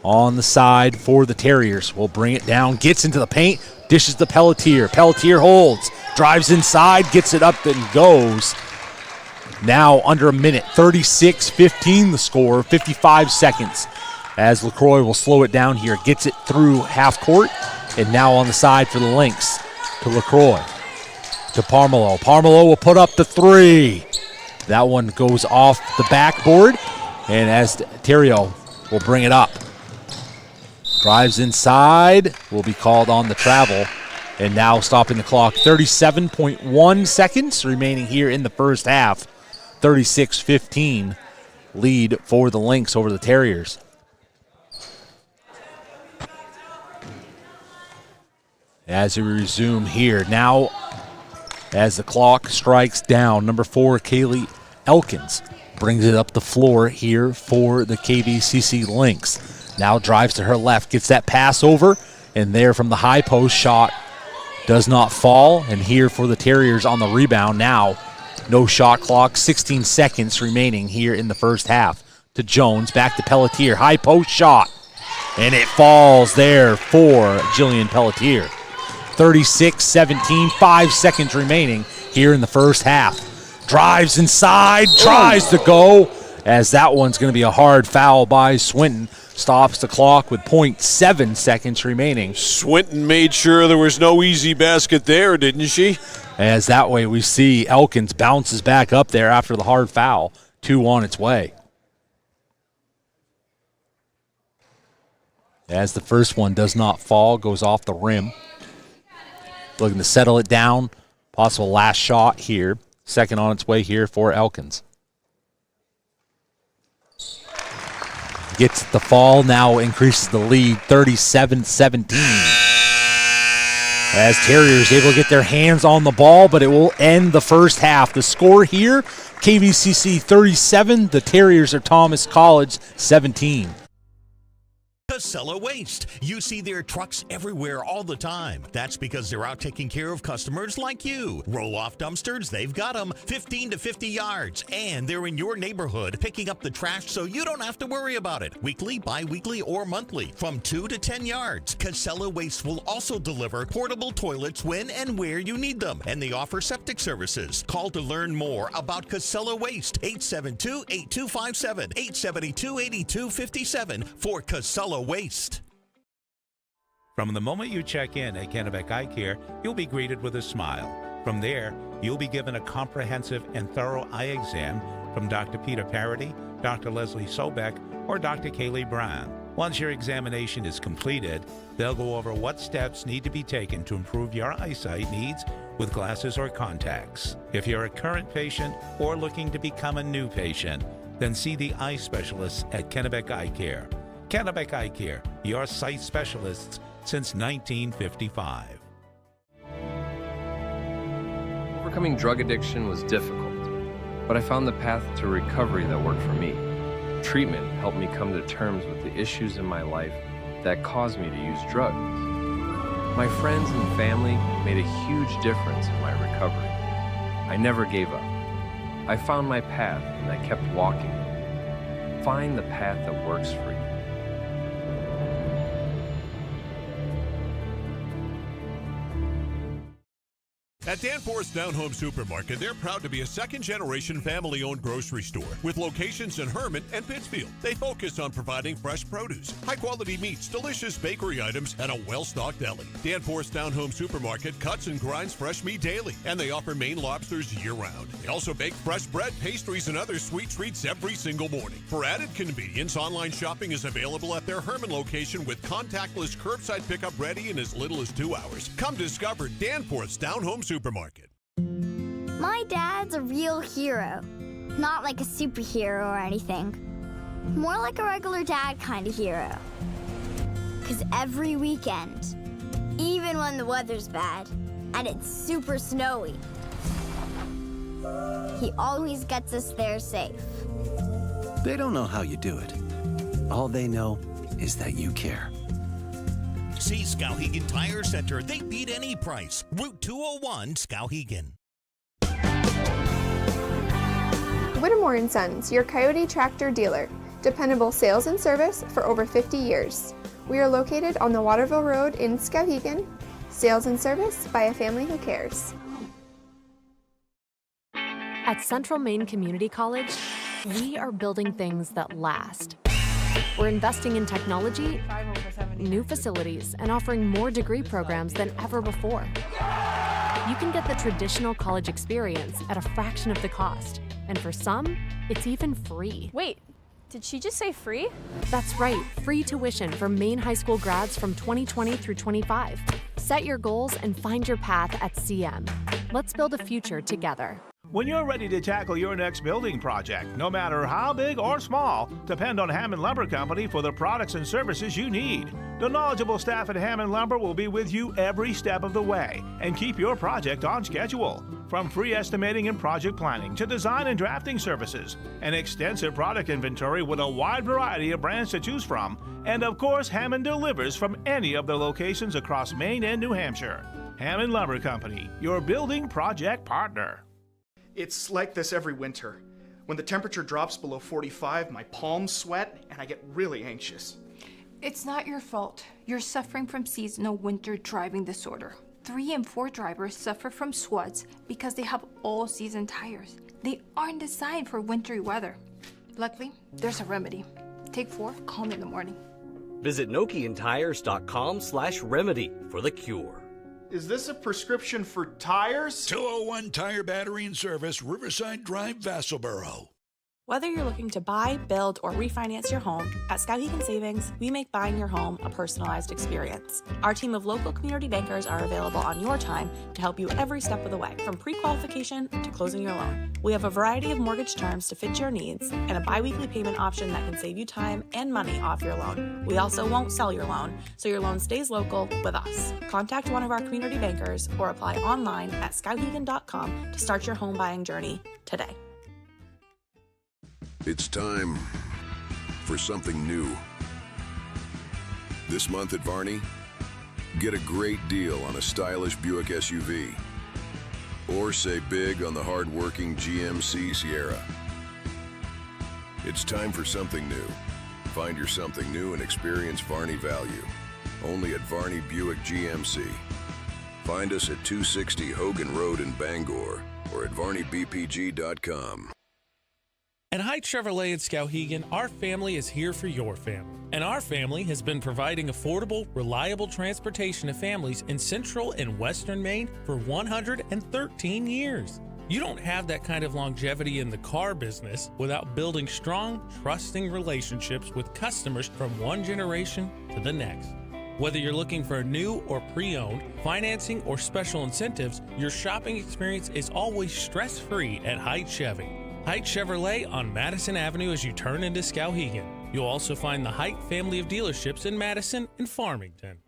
on the side for the Terriers will bring it down, gets into the paint, dishes to Pelletier. Pelletier holds, drives inside, gets it up and goes. Now under a minute, 36-15 the score, 55 seconds. As LaCroix will slow it down here, gets it through half court, and now on the side for the Lynx to LaCroix. To Parmelo. Parmelo will put up the three. That one goes off the backboard, and as Terrio will bring it up. Drives inside, will be called on the travel, and now stopping the clock. 37.1 seconds remaining here in the first half. 36-15 lead for the Lynx over the Terriers. As we resume here, now as the clock strikes down, number 4, Kaylee Elkins brings it up the floor here for the KVCC Lynx. Now drives to her left, gets that pass over, and there from the high post, shot does not fall. And here for the Terriers on the rebound now. No shot clock, 16 seconds remaining here in the first half. To Jones, back to Pelletier, high post shot, and it falls there for Jillian Pelletier. 36-17, 5 seconds remaining here in the first half. Drives inside, tries to go, as that one's going to be a hard foul by Swinton. Stops the clock with 0.7 seconds remaining. Swinton made sure there was no easy basket there, didn't she? As that way we see Elkins bounces back up there after the hard foul. 2 on its way. As the first one does not fall, goes off the rim. Looking to settle it down. Possible last shot here. Second on its way here for Elkins. Gets the fall, now increases the lead, 37-17. As Terriers able to get their hands on the ball, but it will end the first half. The score here, KVCC 37, the Terriers are Thomas College 17. Casella Waste. You see their trucks everywhere all the time. That's because they're out taking care of customers like you. Roll-off dumpsters, they've got them 15 to 50 yards. And they're in your neighborhood picking up the trash so you don't have to worry about it. Weekly, bi-weekly, or monthly from 2 to 10 yards. Casella Waste will also deliver portable toilets when and where you need them. And they offer septic services. Call to learn more about Casella Waste. 872-8257, 872-8257 for Casella Waste. From the moment you check in at Kennebec Eye Care, you'll be greeted with a smile. From there, you'll be given a comprehensive and thorough eye exam from Dr. Peter Parody, Dr. Leslie Sobeck, or Dr. Kaylee Brown. Once your examination is completed, they'll go over what steps need to be taken to improve your eyesight needs with glasses or contacts. If you're a current patient or looking to become a new patient, then see the eye specialists at Kennebec Eye Care. Kennebec Eye Care, your sight specialists since 1955. Overcoming drug addiction was difficult, but I found the path to recovery that worked for me. Treatment helped me come to terms with the issues in my life that caused me to use drugs. My friends and family made a huge difference in my recovery. I never gave up. I found my path and I kept walking. Find the path that works for you. At Danforth's Down Home Supermarket, they're proud to be a second-generation family-owned grocery store with locations in Herman and Pittsfield. They focus on providing fresh produce, high-quality meats, delicious bakery items, and a well-stocked deli. Danforth's Down Home Supermarket cuts and grinds fresh meat daily, and they offer Maine lobsters year-round. They also bake fresh bread, pastries, and other sweet treats every single morning. For added convenience, online shopping is available at their Herman location with contactless curbside pickup ready in as little as 2 hours. Come discover Danforth's Down Home Supermarket. My dad's a real hero. Not like a superhero or anything. More like a regular dad kind of hero. 'Cause every weekend, even when the weather's bad and it's super snowy, he always gets us there safe. They don't know how you do it. All they know is that you care. See Skowhegan Tire Center. They beat any price. Route 201, Skowhegan. Whittemore & Sons, your Coyote tractor dealer. Dependable sales and service for over 50 years. We are located on the Waterville Road in Skowhegan. Sales and service by a family who cares. At Central Maine Community College, we are building things that last. We're investing in technology, new facilities, and offering more degree programs than ever before. You can get the traditional college experience at a fraction of the cost, and for some, it's even free. Wait, did she just say free? That's right, free tuition for Maine high school grads from 2020 through 25. Set your goals and find your path at CM. Let's build a future together. When you're ready to tackle your next building project, no matter how big or small, depend on Hammond Lumber Company for the products and services you need. The knowledgeable staff at Hammond Lumber will be with you every step of the way and keep your project on schedule. From free estimating and project planning to design and drafting services, an extensive product inventory with a wide variety of brands to choose from, and of course, Hammond delivers from any of the locations across Maine and New Hampshire. Hammond Lumber Company, your building project partner. It's like this every winter. When the temperature drops below 45, my palms sweat and I get really anxious. It's not your fault. You're suffering from seasonal winter driving disorder. 3 and 4 drivers suffer from SWUDs because they have all-season tires. They aren't designed for wintry weather. Luckily, there's a remedy. Take 4, call me in the morning. Visit NokianTires.com/remedy for the cure. Is this a prescription for tires? 201 Tire Battery and Service, Riverside Drive, Vassalboro. Whether you're looking to buy, build, or refinance your home, at Skowhegan Savings, we make buying your home a personalized experience. Our team of local community bankers are available on your time to help you every step of the way, from pre-qualification to closing your loan. We have a variety of mortgage terms to fit your needs and a bi-weekly payment option that can save you time and money off your loan. We also won't sell your loan, so your loan stays local with us. Contact one of our community bankers or apply online at skowhegan.com to start your home buying journey today. It's time for something new. This month at Varney, get a great deal on a stylish Buick SUV. Or say big on the hard-working GMC Sierra. It's time for something new. Find your something new and experience Varney value. Only at Varney Buick GMC. Find us at 260 Hogan Road in Bangor or at VarneyBPG.com. At Hite Chevrolet in Skowhegan, our family is here for your family. And our family has been providing affordable, reliable transportation to families in central and western Maine for 113 years. You don't have that kind of longevity in the car business without building strong, trusting relationships with customers from one generation to the next. Whether you're looking for a new or pre-owned, financing, or special incentives, your shopping experience is always stress-free at Hite Chevy. Hite Chevrolet on Madison Avenue as you turn into Skowhegan. You'll also find the Hite family of dealerships in Madison and Farmington.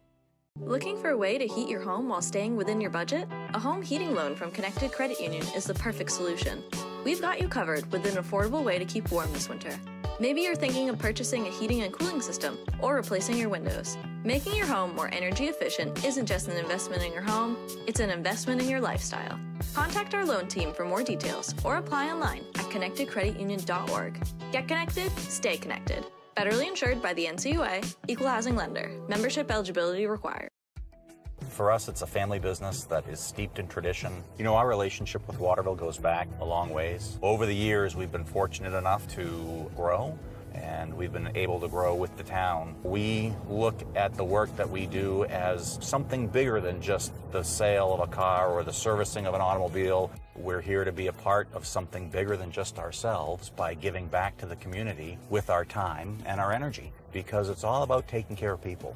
Looking for a way to heat your home while staying within your budget? A home heating loan from Connected Credit Union is the perfect solution. We've got you covered with an affordable way to keep warm this winter. Maybe you're thinking of purchasing a heating and cooling system or replacing your windows. Making your home more energy efficient isn't just an investment in your home, it's an investment in your lifestyle. Contact our loan team for more details or apply online at connectedcreditunion.org. Get connected, stay connected. Federally insured by the NCUA, Equal Housing Lender. Membership eligibility required. For us, it's a family business that is steeped in tradition. You know, our relationship with Waterville goes back a long ways. Over the years, we've been fortunate enough to grow, and we've been able to grow with the town. We look at the work that we do as something bigger than just the sale of a car or the servicing of an automobile. We're here to be a part of something bigger than just ourselves by giving back to the community with our time and our energy, because it's all about taking care of people.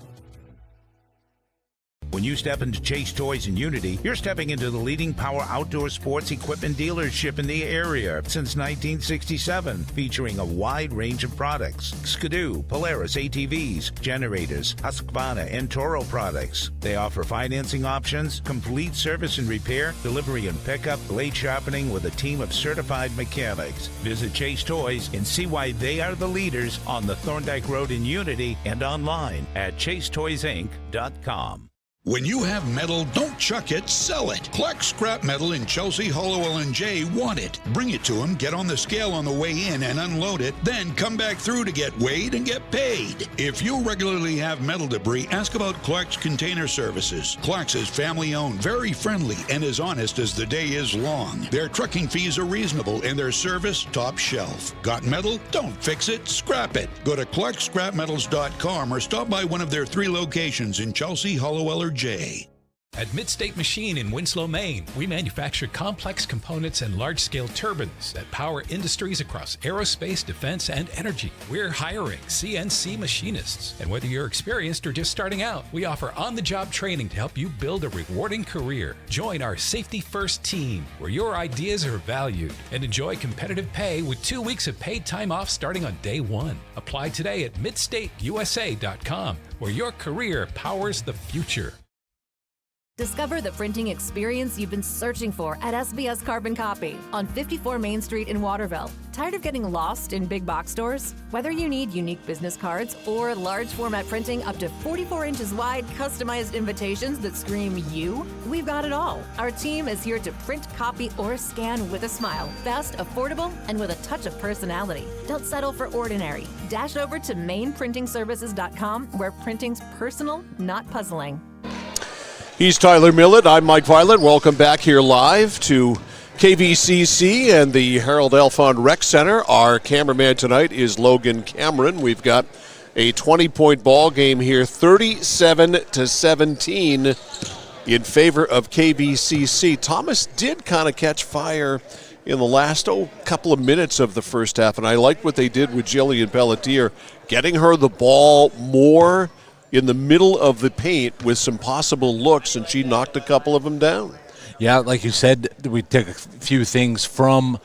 When you step into Chase Toys in Unity, you're stepping into the leading power outdoor sports equipment dealership in the area since 1967, featuring a wide range of products: Skidoo, Polaris ATVs, generators, Husqvarna, and Toro products. They offer financing options, complete service and repair, delivery and pickup, blade sharpening with a team of certified mechanics. Visit Chase Toys and see why they are the leaders on the Thorndike Road in Unity and online at chasetoysinc.com. When you have metal, don't chuck it, sell it. Clark Scrap Metal in Chelsea, Hollowell, and Jay want it. Bring it to them, get on the scale on the way in and unload it, then come back through to get weighed and get paid. If you regularly have metal debris, ask about Clark's Container Services. Clark's is family-owned, very friendly, and as honest as the day is long. Their trucking fees are reasonable and their service top shelf. Got metal? Don't fix it, scrap it. Go to clarkscrapmetals.com or stop by one of their 3 locations in Chelsea, Hollowell, or Jay. At Midstate Machine in Winslow, Maine, we manufacture complex components and large-scale turbines that power industries across aerospace, defense, and energy. We're hiring CNC machinists. And whether you're experienced or just starting out, we offer on-the-job training to help you build a rewarding career. Join our Safety First team, where your ideas are valued, and enjoy competitive pay with 2 weeks of paid time off starting on day 1. Apply today at midstateusa.com, where your career powers the future. Discover the printing experience you've been searching for at SBS Carbon Copy on 54 Main Street in Waterville. Tired of getting lost in big box stores? Whether you need unique business cards or large format printing up to 44 inches wide, customized invitations that scream you, we've got it all. Our team is here to print, copy, or scan with a smile. Fast, affordable, and with a touch of personality. Don't settle for ordinary. Dash over to mainprintingservices.com, where printing's personal, not puzzling. He's Tyler Millett. I'm Mike Violet. Welcome back here live to KVCC and the Harold Alfond Rec Center. Our cameraman tonight is Logan Cameron. We've got a 20-point ball game here, 37-17 in favor of KVCC. Thomas did kind of catch fire in the last couple of minutes of the first half, and I liked what they did with Jillian Pelletier, getting her the ball more in the middle of the paint with some possible looks, and she knocked a couple of them down. Yeah, like you said, we took a few things from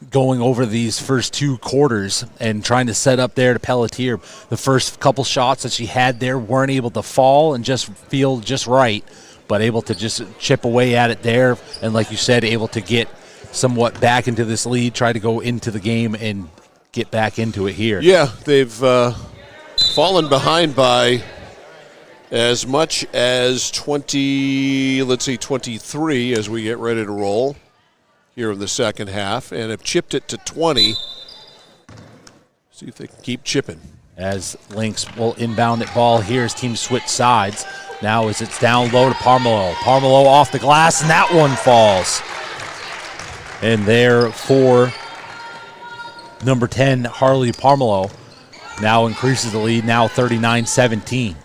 going over these first 2 quarters and trying to set up there to Pelletier. The first couple shots that she had there weren't able to fall and just feel just right, but able to just chip away at it there. And like you said, able to get somewhat back into this lead, try to go into the game and get back into it here. Yeah, they've fallen behind by as much as 23 as we get ready to roll here in the second half, and have chipped it to 20. See if they can keep chipping. As Lynx will inbound that ball here as teams switch sides. Now as it's down low to Parmelo. Parmelo off the glass, and that one falls. And there for number 10, Harley Parmelo, now increases the lead, now 39-17.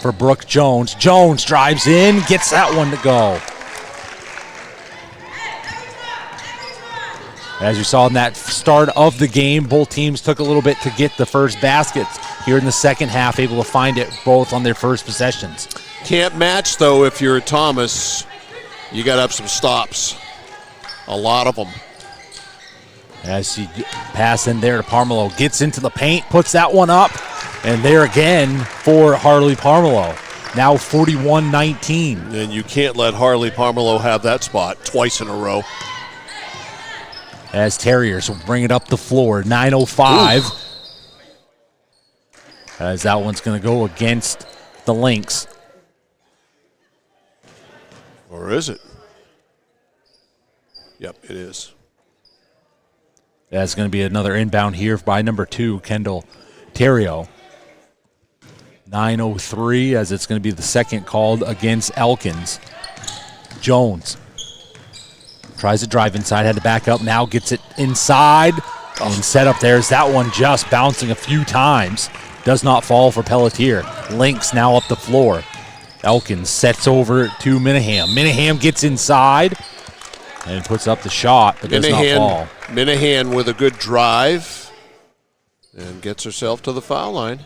For Brooke Jones. Jones drives in, gets that one to go. As you saw in that start of the game, both teams took a little bit to get the first baskets. Here in the second half, able to find it both on their first possessions. Can't match, though, if you're Thomas. You got to have some stops. A lot of them. As she pass in there to Parmelo, gets into the paint, puts that one up. And there again for Harley Parmelo, now 41-19. And you can't let Harley Parmelo have that spot twice in a row. As Terriers will bring it up the floor, 9:05. Oof. As that one's going to go against the Lynx. Or is it? Yep, it is. That's going to be another inbound here by number 2, Kendall Terrio. 9:03 as it's going to be the second called against Elkins. Jones tries to drive inside, had to back up, now gets it inside and set up. There's that one just bouncing a few times. Does not fall for Pelletier. Lynx now up the floor. Elkins sets over to Minahan. Minahan gets inside and puts up the shot, but does not fall. Minahan with a good drive and gets herself to the foul line.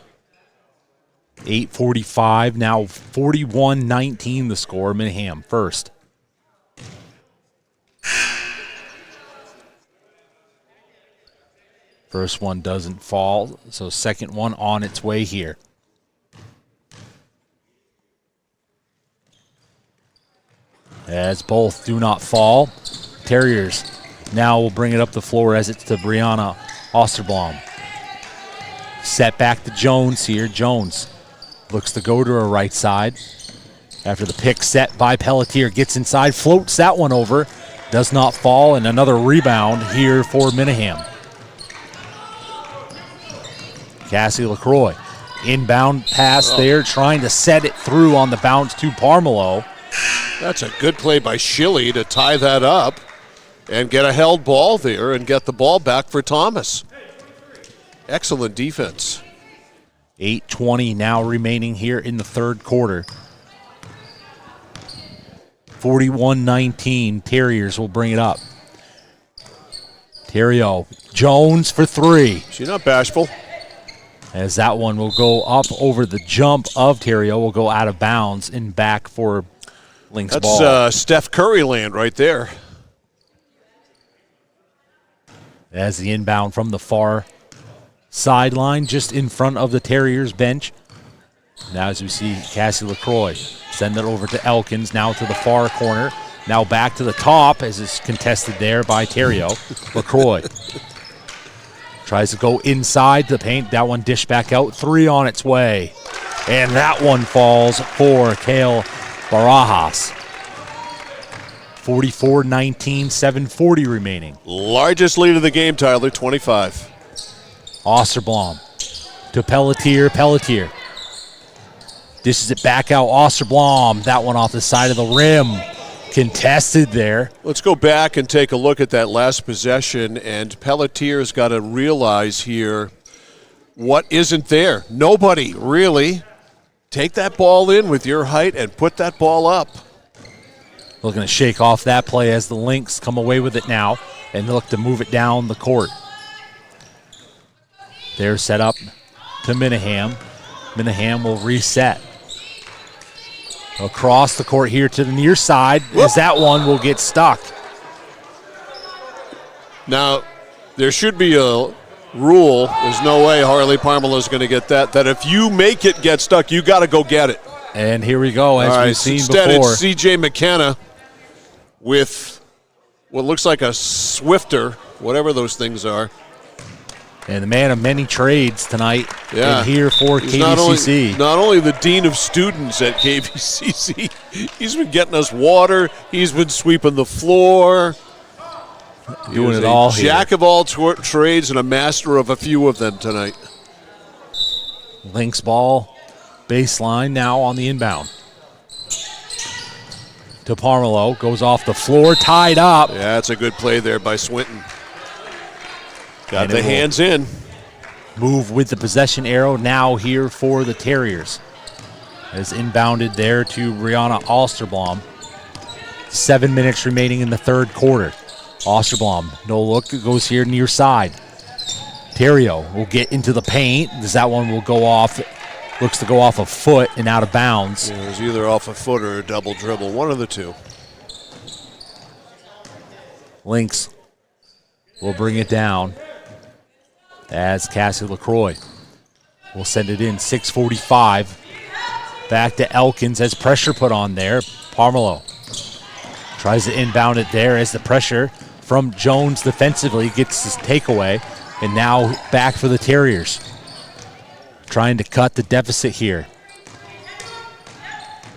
8:45 now, 41-19 the score. Minahan first. First one doesn't fall, so second one on its way here. As both do not fall, Terriers now will bring it up the floor as it's to Brianna Osterblom. Set back to Jones here. Jones looks to go to her right side. After the pick set by Pelletier, gets inside, floats that one over, does not fall, and another rebound here for Minahan. Cassie LaCroix, inbound pass there, trying to set it through on the bounce to Parmelo. That's a good play by Schilly to tie that up and get a held ball there and get the ball back for Thomas. Excellent defense. 8:20 now remaining here in the third quarter. 41-19, Terriers will bring it up. Terrio, Jones for three. She's not bashful. As that one will go up over the jump of Terrio, will go out of bounds and back for Lynx ball. That's Steph Curry land right there. As the inbound from the far sideline, just in front of the Terriers bench. Now as we see Cassie LaCroix send it over to Elkins, now to the far corner. Now back to the top as it's contested there by Terrio. LaCroix tries to go inside the paint. That one dished back out. Three on its way. And that one falls for Kale Barajas. 44-19, 7:40 remaining. Largest lead of the game, Tyler, 25. Osterblom to Pelletier. Pelletier dishes it back out. Osterblom, that one off the side of the rim. Contested there. Let's go back and take a look at that last possession, and Pelletier's got to realize here what isn't there. Nobody, really. Take that ball in with your height and put that ball up. Looking to shake off that play as the Lynx come away with it now and look to move it down the court. They're set up to Minahan. Minahan will reset. Across the court here to the near side, as that one will get stuck. Now, there should be a rule, there's no way Harley Parmela is going to get that if you make it get stuck, you got to go get it. And here we go, as we've seen instead before. It's C.J. McKenna with what looks like a Swifter, whatever those things are. And the man of many trades tonight in here for He's KVCC. Not only the dean of students at KVCC, he's been getting us water. He's been sweeping the floor. Doing it all here. Jack of all trades and a master of a few of them tonight. Lynx ball, baseline now on the inbound. To Parmelo, goes off the floor, tied up. Yeah, that's a good play there by Swinton. Got the hands in. Move with the possession arrow now here for the Terriers. As inbounded there to Brianna Osterblom. 7 minutes remaining in the third quarter. Osterblom, no look, goes here near side. Terrio will get into the paint. That one will go off, looks to go off a foot and out of bounds. Yeah, it was either off a foot or a double dribble, one of the two. Lynx will bring it down as Cassie LaCroix will send it in. 6:45. Back to Elkins as pressure put on there. Parmelo tries to inbound it there as the pressure from Jones defensively gets his takeaway. And now back for the Terriers. Trying to cut the deficit here.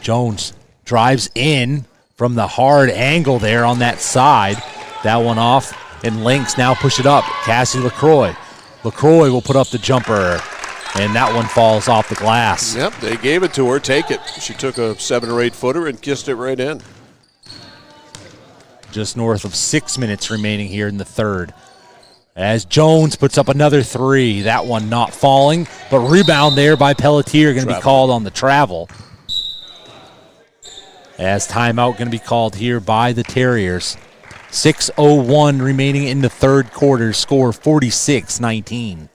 Jones drives in from the hard angle there on that side. That one off, and Lynx now push it up. Cassie LaCroix. LaCroix will put up the jumper. And that one falls off the glass. Yep, they gave it to her. Take it. She took a 7 or 8 footer and kissed it right in. Just north of 6 minutes remaining here in the third. As Jones puts up another 3. That one not falling, but rebound there by Pelletier, going to be called on the travel. As timeout going to be called here by the Terriers. 6:01 remaining in the third quarter. Score 46-19.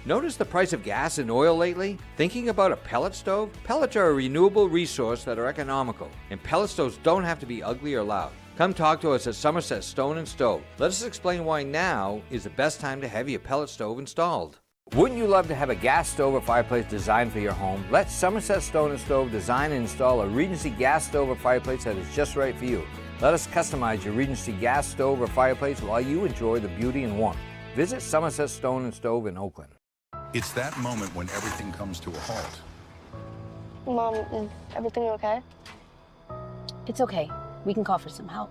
Notice the price of gas and oil lately? Thinking about a pellet stove? Pellets are a renewable resource that are economical, and pellet stoves don't have to be ugly or loud. Come talk to us at Somerset Stone & Stove. Let us explain why now is the best time to have your pellet stove installed. Wouldn't you love to have a gas stove or fireplace designed for your home? Let Somerset Stone & Stove design and install a Regency gas stove or fireplace that is just right for you. Let us customize your Regency gas stove or fireplace while you enjoy the beauty and warmth. Visit Somerset Stone & Stove in Oakland. It's that moment when everything comes to a halt. Mom, is everything okay? It's okay. We can call for some help.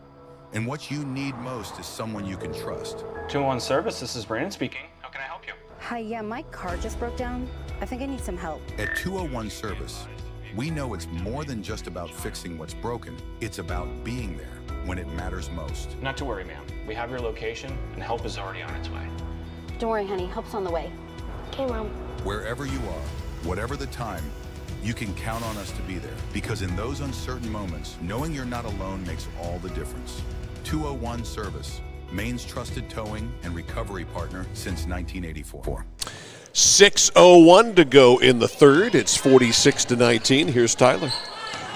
And what you need most is someone you can trust. 201 Service, this is Brandon speaking. How can I help you? Hi, yeah, my car just broke down. I think I need some help. At 201 Service, we know it's more than just about fixing what's broken. It's about being there when it matters most. Not to worry, ma'am. We have your location, and help is already on its way. Don't worry, honey. Help's on the way. Okay, Mom. Wherever you are, whatever the time, you can count on us to be there. Because in those uncertain moments, knowing you're not alone makes all the difference. 201 Service, Maine's trusted towing and recovery partner since 1984. 6:01 to go in the third. It's 46-19. Here's Tyler.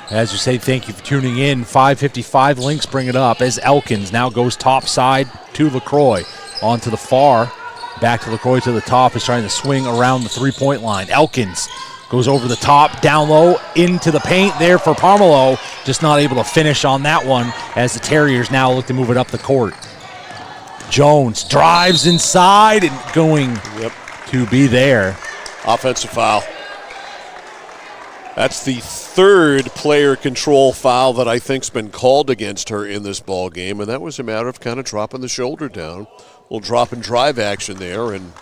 As you say, thank you for tuning in. 5:55, Lynx bring it up as Elkins now goes top side to LaCroix. On to the far. Back to LaCroix to the top. Is trying to swing around the three-point line. Elkins goes over the top, down low, into the paint there for Parmelo. Just not able to finish on that one as the Terriers now look to move it up the court. Jones drives inside and going to be there. Offensive foul. That's the third player control foul that I think's been called against her in this ball game, and that was a matter of kind of dropping the shoulder down. A little drop and drive action there, and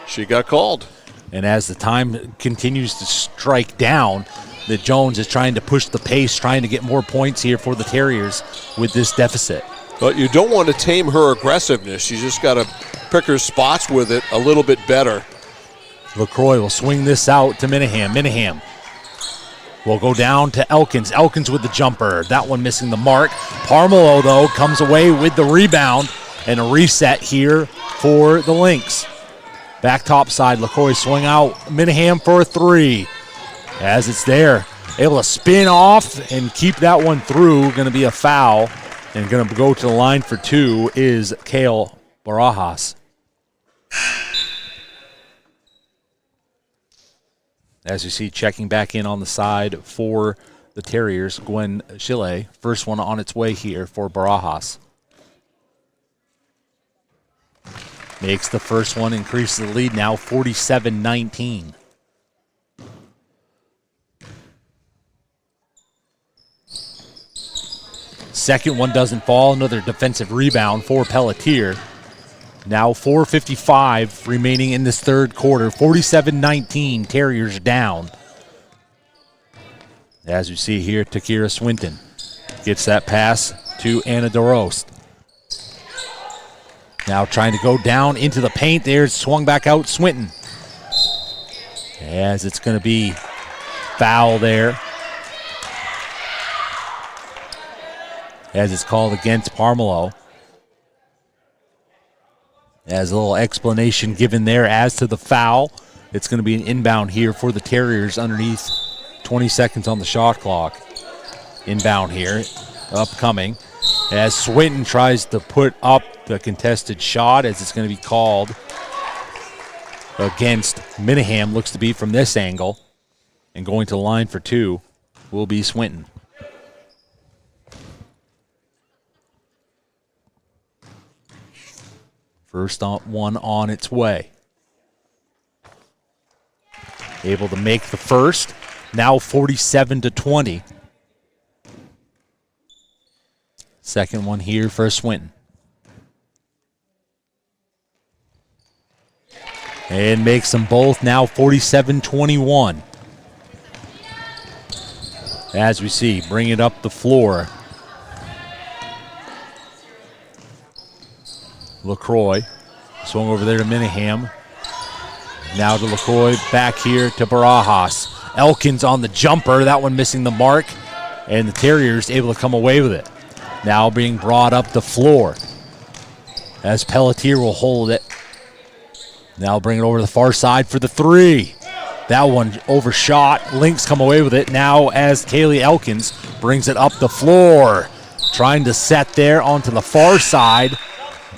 she got called. And as the time continues to strike down, that Jones is trying to push the pace, trying to get more points here for the Terriers with this deficit. But you don't want to tame her aggressiveness. You just got to pick her spots with it a little bit better. LaCroix will swing this out to Minahan. Minahan will go down to Elkins. Elkins with the jumper. That one missing the mark. Parmelo, though, comes away with the rebound and a reset here for the Lynx. Back top side, LaCroix swing out. Minahan for a 3. As it's there, able to spin off and keep that one through. Going to be a foul. And going to go to the line for 2 is Kale Barajas. As you see, checking back in on the side for the Terriers, Gwen Chile. First one on its way here for Barajas. Makes the first one, increases the lead now 47-19. Second one doesn't fall. Another defensive rebound for Pelletier. Now 4:55 remaining in this third quarter. 47-19, Terriers down. As you see here, Takira Swinton gets that pass to Anna DeRost. Now trying to go down into the paint there. Swung back out, Swinton. As it's going to be foul there. As it's called against Parmelo. As a little explanation given there as to the foul. It's going to be an inbound here for the Terriers underneath 20 seconds on the shot clock. Inbound here, upcoming. As Swinton tries to put up the contested shot as it's going to be called against Minahan, looks to be from this angle. And going to the line for 2 will be Swinton. First one on its way. Able to make the first. Now 47-20. Second one here for Swinton. And makes them both now 47-21. As we see, bring it up the floor. LaCroix swung over there to Minahan. Now to LaCroix, back here to Barajas. Elkins on the jumper, that one missing the mark, and the Terriers able to come away with it. Now being brought up the floor as Pelletier will hold it. Now bring it over to the far side for the three. That one overshot. Lynx come away with it now as Kaylee Elkins brings it up the floor. Trying to set there onto the far side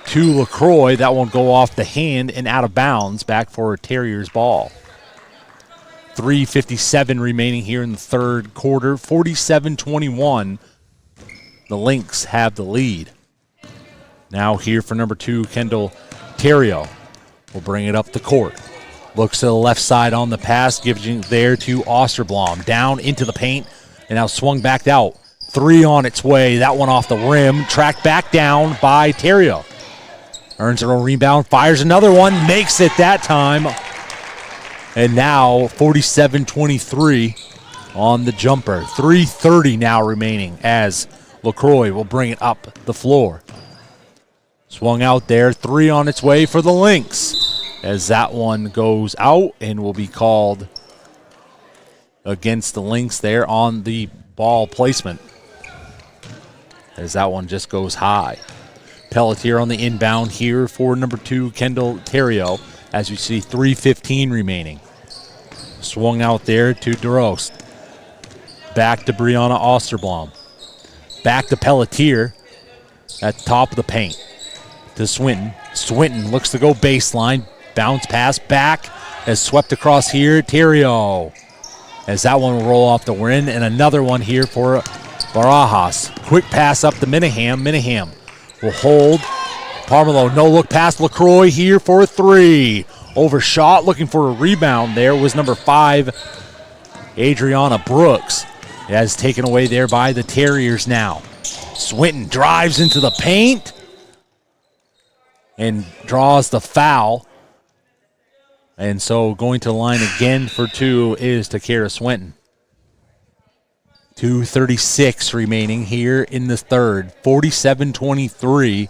to LaCroix. That won't go off the hand and out of bounds. Back for Terriers ball. 3:57 remaining here in the third quarter. 47-21. The Lynx have the lead. Now here for number 2, Kendall Terrio. Will bring it up the court. Looks to the left side on the pass, giving there to Osterblom. Down into the paint, and now swung back out. Three on its way. That one off the rim. Tracked back down by Terrio. Earns a rebound, fires another one, makes it that time. And now 47-23 on the jumper. 3:30 now remaining as LaCroix will bring it up the floor. Swung out there, three on its way for the Lynx. As that one goes out and will be called against the Lynx there on the ball placement. As that one just goes high. Pelletier on the inbound here for number 2, Kendall Terrio, as we see 3:15 remaining. Swung out there to DeRost. Back to Brianna Osterblom. Back to Pelletier at the top of the paint. To Swinton. Swinton looks to go baseline. Bounce pass back as swept across here. Terrio. As that one will roll off the rim. And another one here for Barajas. Quick pass up to Minahan. Minahan will hold. Parmelo, no look past LaCroix here for a three. Overshot, looking for a rebound there was number 5, Adriana Brooks. As taken away there by the Terriers now. Swinton drives into the paint and draws the foul. And so going to the line again for 2 is Takara Swinton. 2:36 remaining here in the third. 47-23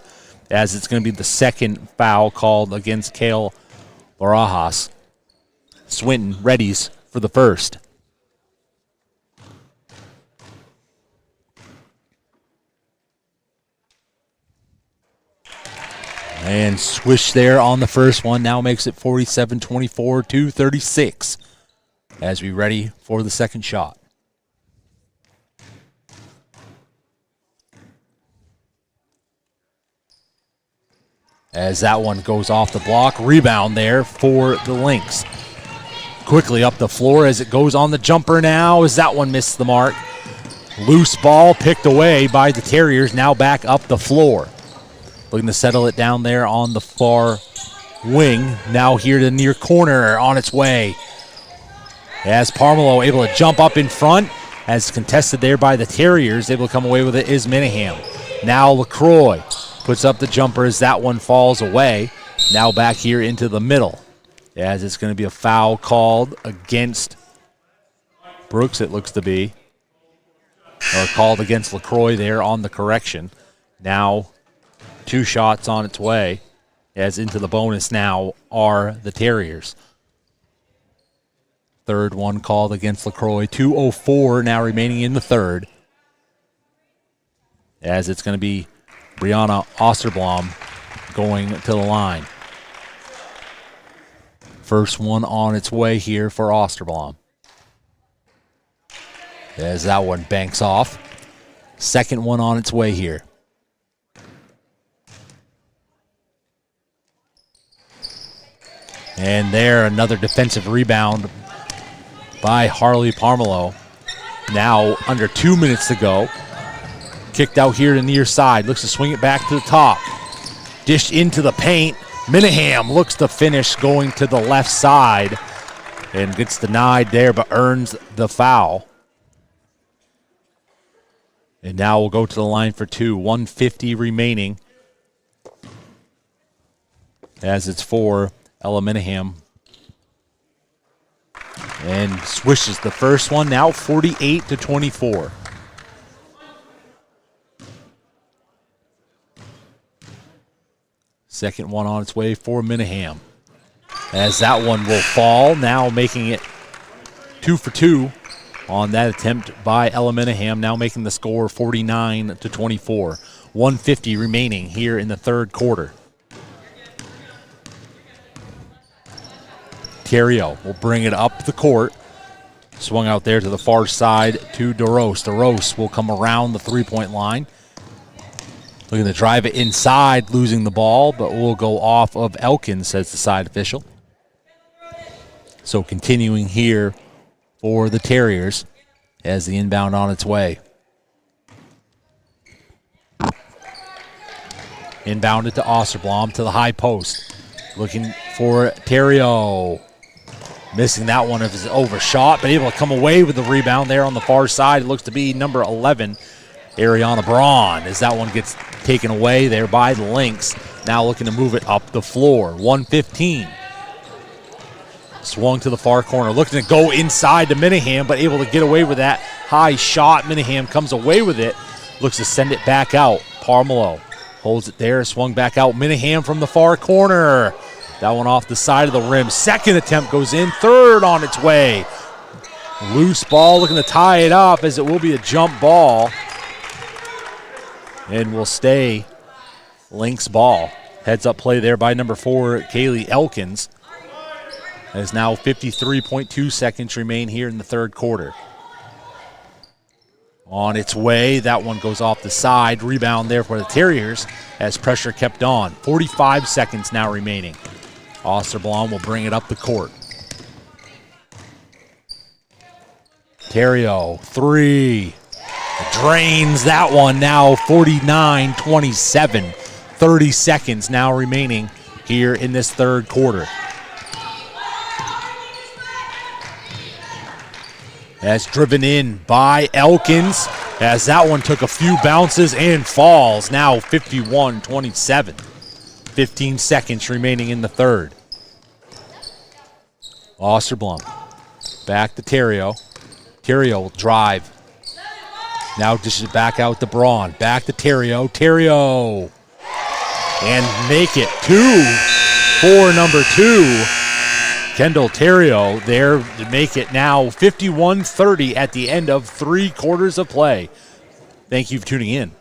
as it's going to be the second foul called against Kale Barajas. Swinton readies for the first. And swish there on the first one. Now makes it 47-24, 2:36 as we ready for the second shot. As that one goes off the block. Rebound there for the Lynx. Quickly up the floor as it goes on the jumper now as that one missed the mark. Loose ball picked away by the Terriers. Now back up the floor. Looking to settle it down there on the far wing. Now here to the near corner on its way. As Parmelo able to jump up in front. As contested there by the Terriers. Able to come away with it is Minahan. Now LaCroix puts up the jumper as that one falls away. Now back here into the middle. As it's going to be a foul called against Brooks, it looks to be. Or called against LaCroix there on the correction. Now 2 shots on its way, as into the bonus now are the Terriers. Third one called against LaCroix. 2:04 now remaining in the third. As it's going to be Brianna Osterblom going to the line. First one on its way here for Osterblom. As that one banks off. Second one on its way here. And there, another defensive rebound by Harley Parmelo. Now under 2 minutes to go. Kicked out here to the near side. Looks to swing it back to the top. Dished into the paint. Minahan looks to finish going to the left side. And gets denied there, but earns the foul. And now we'll go to the line for 2. 1:50 remaining. As it's for Ella Minahan And swishes the first one, now 48-24. Second one on its way for Minahan. As that one will fall, now making it 2 for 2 on that attempt by Ella Minahan, now making the score 49-24. 1:50 remaining here in the third quarter. Terrio will bring it up the court. Swung out there to the far side to DeRose. DeRose will come around the three-point line. Looking to drive it inside, losing the ball, but will go off of Elkins, says the side official. So continuing here for the Terriers as the inbound on its way. Inbounded to Osterblom to the high post. Looking for Terrio. Missing that one if it's overshot, but able to come away with the rebound there on the far side. It looks to be number 11, Ariana Braun, as that one gets taken away there by the Lynx. Now looking to move it up the floor. 1:15. Swung to the far corner, looking to go inside to Minahan, but able to get away with that high shot. Minahan comes away with it, looks to send it back out. Parmelo holds it there, swung back out. Minahan from the far corner. That one off the side of the rim. Second attempt goes in, third on its way. Loose ball, looking to tie it up as it will be a jump ball. And will stay Lynx ball. Heads up play there by number 4, Kaylee Elkins. As now 53.2 seconds remain here in the third quarter. On its way, that one goes off the side. Rebound there for the Terriers as pressure kept on. 45 seconds now remaining. Osterblom will bring it up the court. Terrio, 3. Drains that one now, 49-27. 30 seconds now remaining here in this third quarter. That's driven in by Elkins as that one took a few bounces and falls. Now 51-27. 15 seconds remaining in the third. Osterblom back to Terrio. Terrio will drive. Now dishes it back out to Braun. Back to Terrio. Terrio. And make it 2 for number 2. Kendall Terrio there to make it now 51-30 at the end of 3 quarters of play. Thank you for tuning in.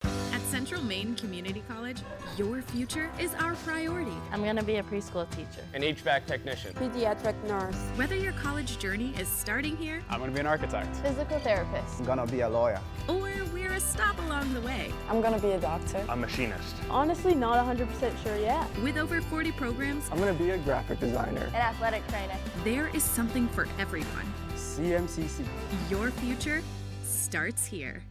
At Central Maine Community College, your future is our priority. I'm going to be a preschool teacher. An HVAC technician. Pediatric nurse. Whether your college journey is starting here, I'm going to be an architect. Physical therapist. I'm going to be a lawyer. Or we're a stop along the way. I'm going to be a doctor. A machinist. Honestly, not 100% sure yet. With over 40 programs, I'm going to be a graphic designer. An athletic trainer. There is something for everyone. CMCC. Your future starts here.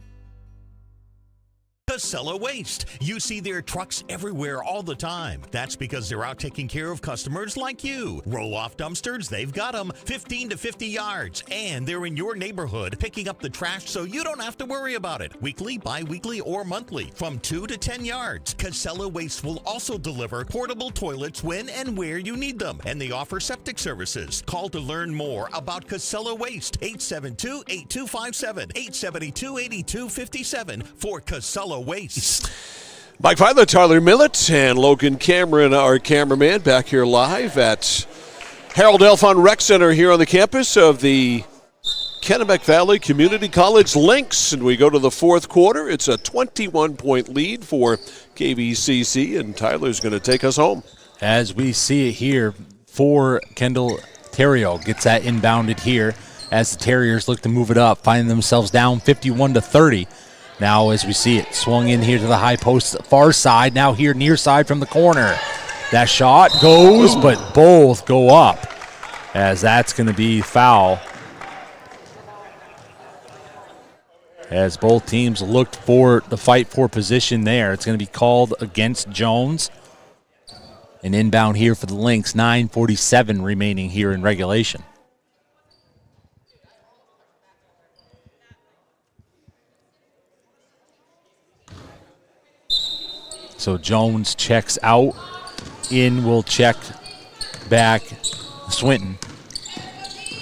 Casella Waste. You see their trucks everywhere all the time. That's because they're out taking care of customers like you. Roll-off dumpsters, they've got them 15 to 50 yards. And they're in your neighborhood picking up the trash so you don't have to worry about it. Weekly, bi-weekly, or monthly from 2 to 10 yards. Casella Waste will also deliver portable toilets when and where you need them. And they offer septic services. Call to learn more about Casella Waste. 872-8257, 872-8257 for Casella Waste. Mike Violet, Tyler Millett, and Logan Cameron, our cameraman, back here live at Harold Elfon Rec Center here on the campus of the Kennebec Valley Community College Lynx. And we go to the fourth quarter. It's a 21-point lead for KVCC, and Tyler's going to take us home. As we see it here, for Kendall Terrio gets that inbounded here as the Terriers look to move it up, finding themselves down 51-30. Now as we see it, swung in here to the high post, far side, now here near side from the corner. That shot goes, but both go up as that's going to be foul. As both teams looked for the fight for position there. It's going to be called against Jones. An inbound here for the Lynx, 9:47 remaining here in regulation. So Jones checks out. In will check back Swinton.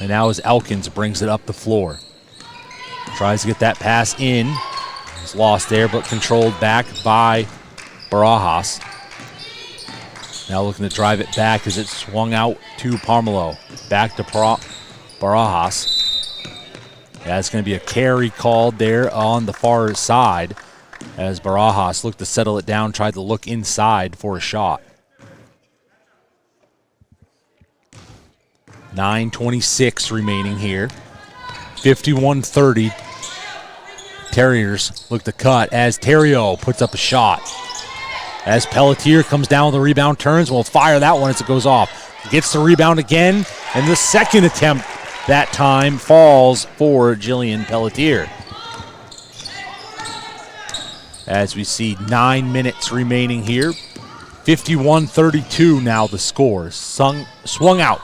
And now as Elkins brings it up the floor. Tries to get that pass in. It's lost there, but controlled back by Barajas. Now looking to drive it back as it swung out to Parmelo. Back to Barajas. Yeah, it's going to be a carry called there on the far side as Barajas looked to settle it down, tried to look inside for a shot. 9:26 remaining here. 51-30. Terriers look to cut as Terrio puts up a shot. As Pelletier comes down with the rebound, turns, will fire that one as it goes off. Gets the rebound again, and the second attempt that time falls for Jillian Pelletier. As we see 9 minutes remaining here. 51-32 now the score. Swung out.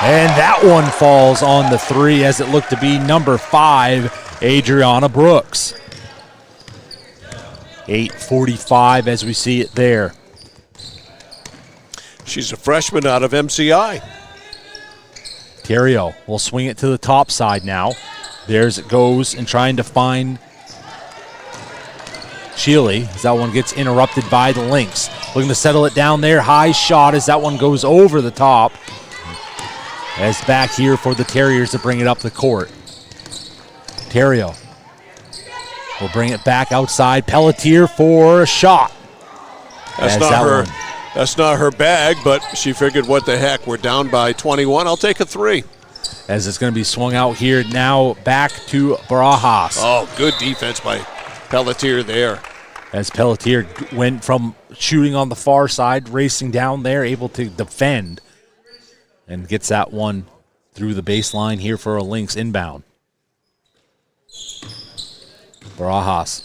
And that one falls on the three as it looked to be number 5, Adriana Brooks. 8:45 as we see it there. She's a freshman out of MCI. Terrio will swing it to the top side now. There's it goes and trying to find Shealy as that one gets interrupted by the Lynx. Looking to settle it down there. High shot as that one goes over the top. As back here for the Terriers to bring it up the court. Terrio will bring it back outside. Pelletier for a shot. That's not her bag, but she figured, what the heck, we're down by 21. I'll take a 3. As it's going to be swung out here now back to Barajas. Oh, good defense by Pelletier there. As Pelletier went from shooting on the far side, racing down there, able to defend. And gets that one through the baseline here for a Lynx inbound. Barajas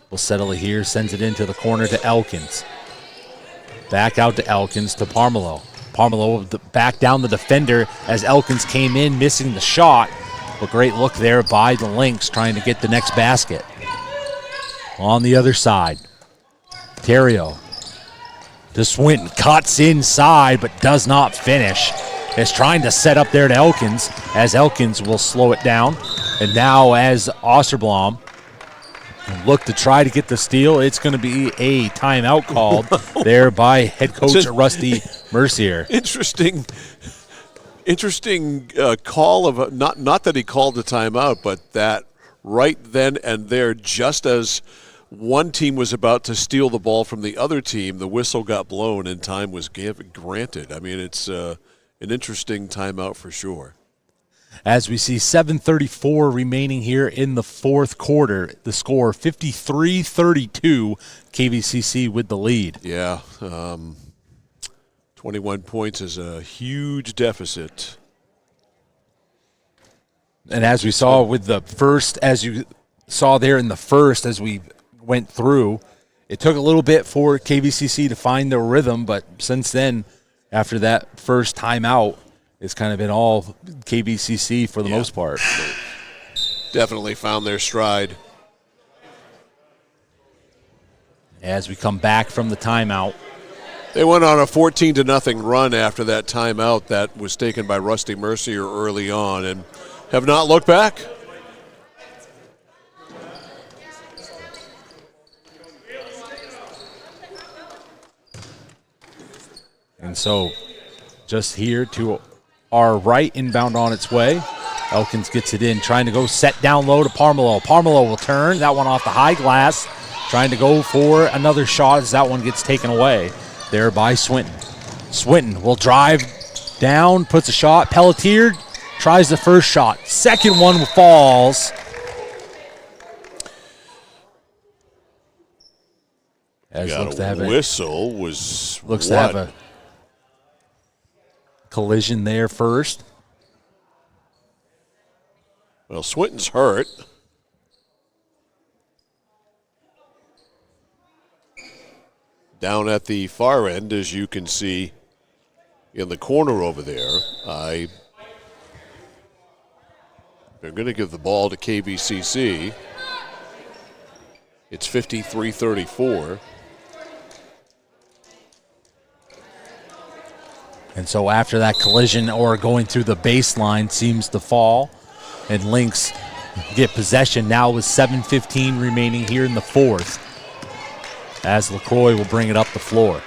will settle it here, sends it into the corner to Elkins. Back out to Elkins to Parmelo. Parmelo back down the defender as Elkins came in, missing the shot. A great look there by the Lynx trying to get the next basket. On the other side, Terrio to Swinton, cuts inside but does not finish. Is trying to set up there to Elkins as Elkins will slow it down. And now as Osterblom look to try to get the steal, it's going to be a timeout called there by head coach Rusty Mercier. Interesting call of not that he called the timeout, but that right then and there, just as one team was about to steal the ball from the other team, the whistle got blown and time was granted. I mean, it's an interesting timeout for sure. As we see 7:34 remaining here in the fourth quarter, the score 53-32, KVCC with the lead. Yeah, 21 points is a huge deficit. And as we saw with the first, as you saw there in the first, as we went through, it took a little bit for KVCC to find their rhythm, but since then, after that first timeout, it's kind of been all KVCC for the most part. Definitely found their stride. As we come back from the timeout. They went on a 14-0 run after that timeout that was taken by Rusty Mercier early on and have not looked back. And so just here to our right, inbound on its way. Elkins gets it in, trying to go set down low to Parmelo. Parmelo will turn, that one off the high glass, trying to go for another shot as that one gets taken away there by Swinton. Swinton will drive down, puts a shot. Pelletier tries the first shot. Second one falls. As looks to have whistle was looks to have a collision there first. Well, Swinton's hurt. Down at the far end, as you can see in the corner over there, they're going to give the ball to KVCC. It's 53-34. And so after that collision or going through the baseline seems to fall, and Lynx get possession now with 7:15 remaining here in the fourth, as LaCroix will bring it up the floor.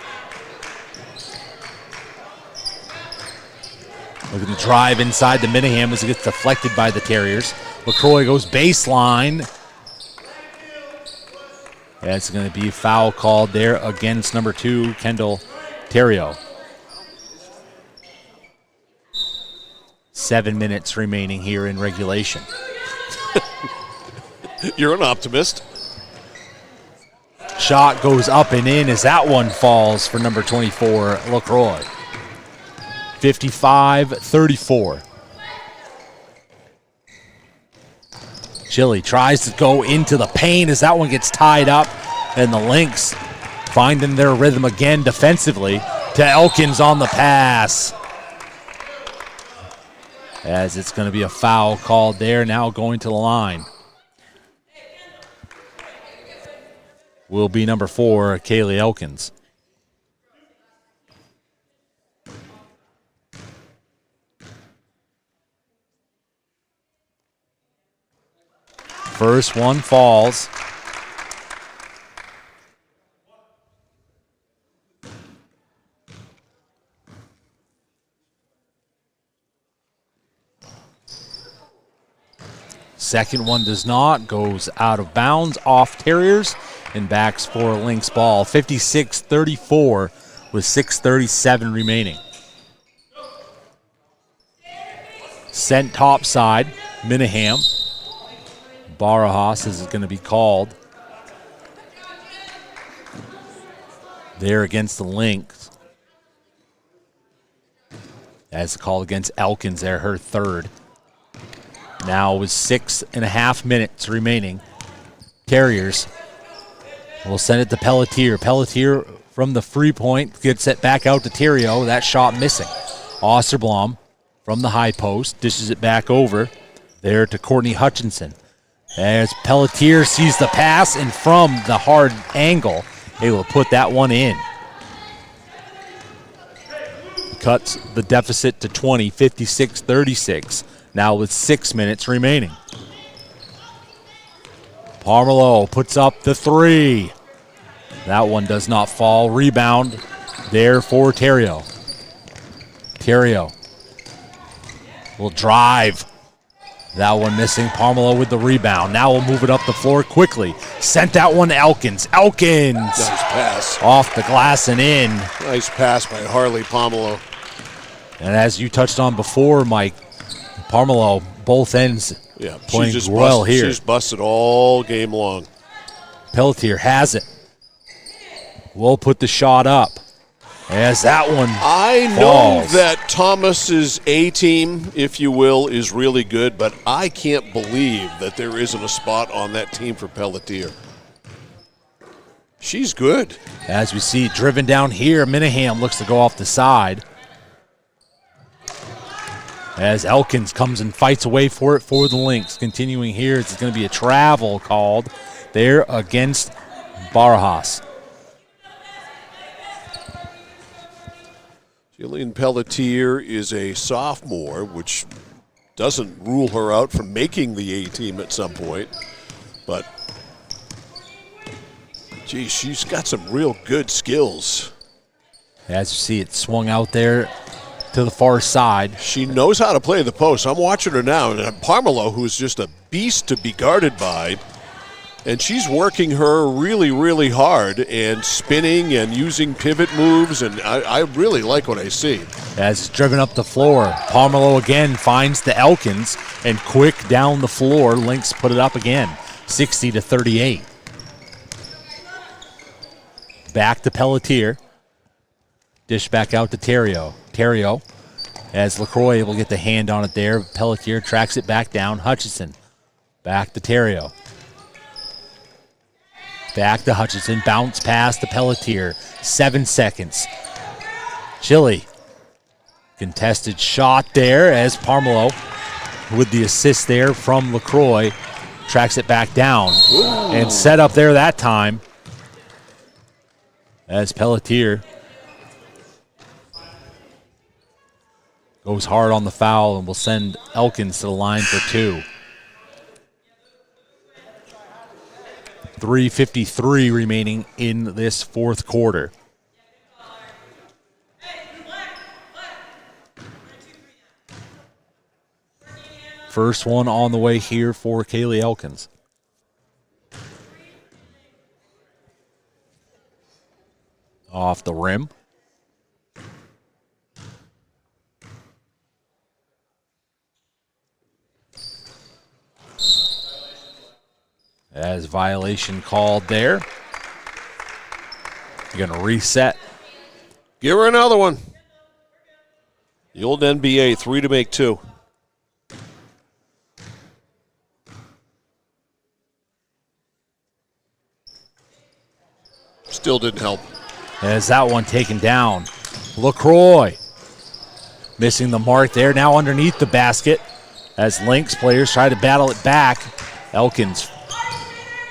Looking to drive inside the Minahan as it gets deflected by the Terriers. LaCroix goes baseline. That's going to be a foul called there against number 2, Kendall Terrio. 7 minutes remaining here in regulation. You're an optimist. Shot goes up and in as that one falls for number 24, LaCroix. 55-34. Chile tries to go into the paint as that one gets tied up, and the Lynx finding their rhythm again defensively to Elkins on the pass. As it's going to be a foul called there, now going to the line. Will be number 4, Kaylee Elkins. First one falls. Second one does not, goes out of bounds off Terriers and backs for Lynx ball. 56-34 with 6:37 remaining. Sent topside, Minahan. Barajas is going to be called there against the Lynx. That's a call against Elkins there, her third. Now with 6.5 minutes remaining, Terriers will send it to Pelletier. Pelletier from the free point gets it back out to Terrio. That shot missing. Osterblom from the high post dishes it back over there to Courtney Hutchinson. As Pelletier sees the pass and from the hard angle, able to put that one in. Cuts the deficit to 20, 56-36. Now with 6 minutes remaining. Parmelo puts up the three. That one does not fall. Rebound there for Terrio. Terrio will drive. That one missing. Parmelo with the rebound. Now we'll move it up the floor quickly. Sent that one to Elkins. Elkins! Nice pass. Off the glass and in. Nice pass by Harley Parmelo. And as you touched on before, Mike, Parmelo, both ends playing well here. She's busted all game long. Pelletier has it. Will put the shot up. As that one I falls. know that Thomas's A-team, if you will, is really good, but I can't believe that there isn't a spot on that team for Pelletier. She's good. As we see driven down here, Minahan looks to go off the side. As Elkins comes and fights away for it for the Lynx. Continuing here, it's going to be a travel called there against Barajas. Jillian Pelletier is a sophomore, which doesn't rule her out from making the A-team at some point. But, geez, she's got some real good skills. As you see it swung out there to the far side. She knows how to play the post. I'm watching her now, and Parmelo, who's just a beast to be guarded by, and she's working her really, really hard and spinning and using pivot moves, and I really like what I see. As it's driven up the floor, Parmelo again finds the Elkins, and quick down the floor, Lynx put it up again, 60-38. Back to Pelletier. Dish back out to Terrio. Terrio, as LaCroix will get the hand on it there. Pelletier tracks it back down. Hutchinson, back to Terrio. Back to Hutchinson, bounce pass to Pelletier. 7 seconds. Chile, contested shot there as Parmelo with the assist there from LaCroix. Tracks it back down. Ooh. And set up there that time as Pelletier Goes hard on the foul and will send Elkins to the line for 2. 3:53 remaining in this fourth quarter. First one on the way here for Kaylee Elkins. Off the rim. As violation called there. You're going to reset. Give her another one. The old NBA, 3 to make 2. Still didn't help. As that one taken down. LaCroix missing the mark there. Now underneath the basket as Lynx players try to battle it back. Elkins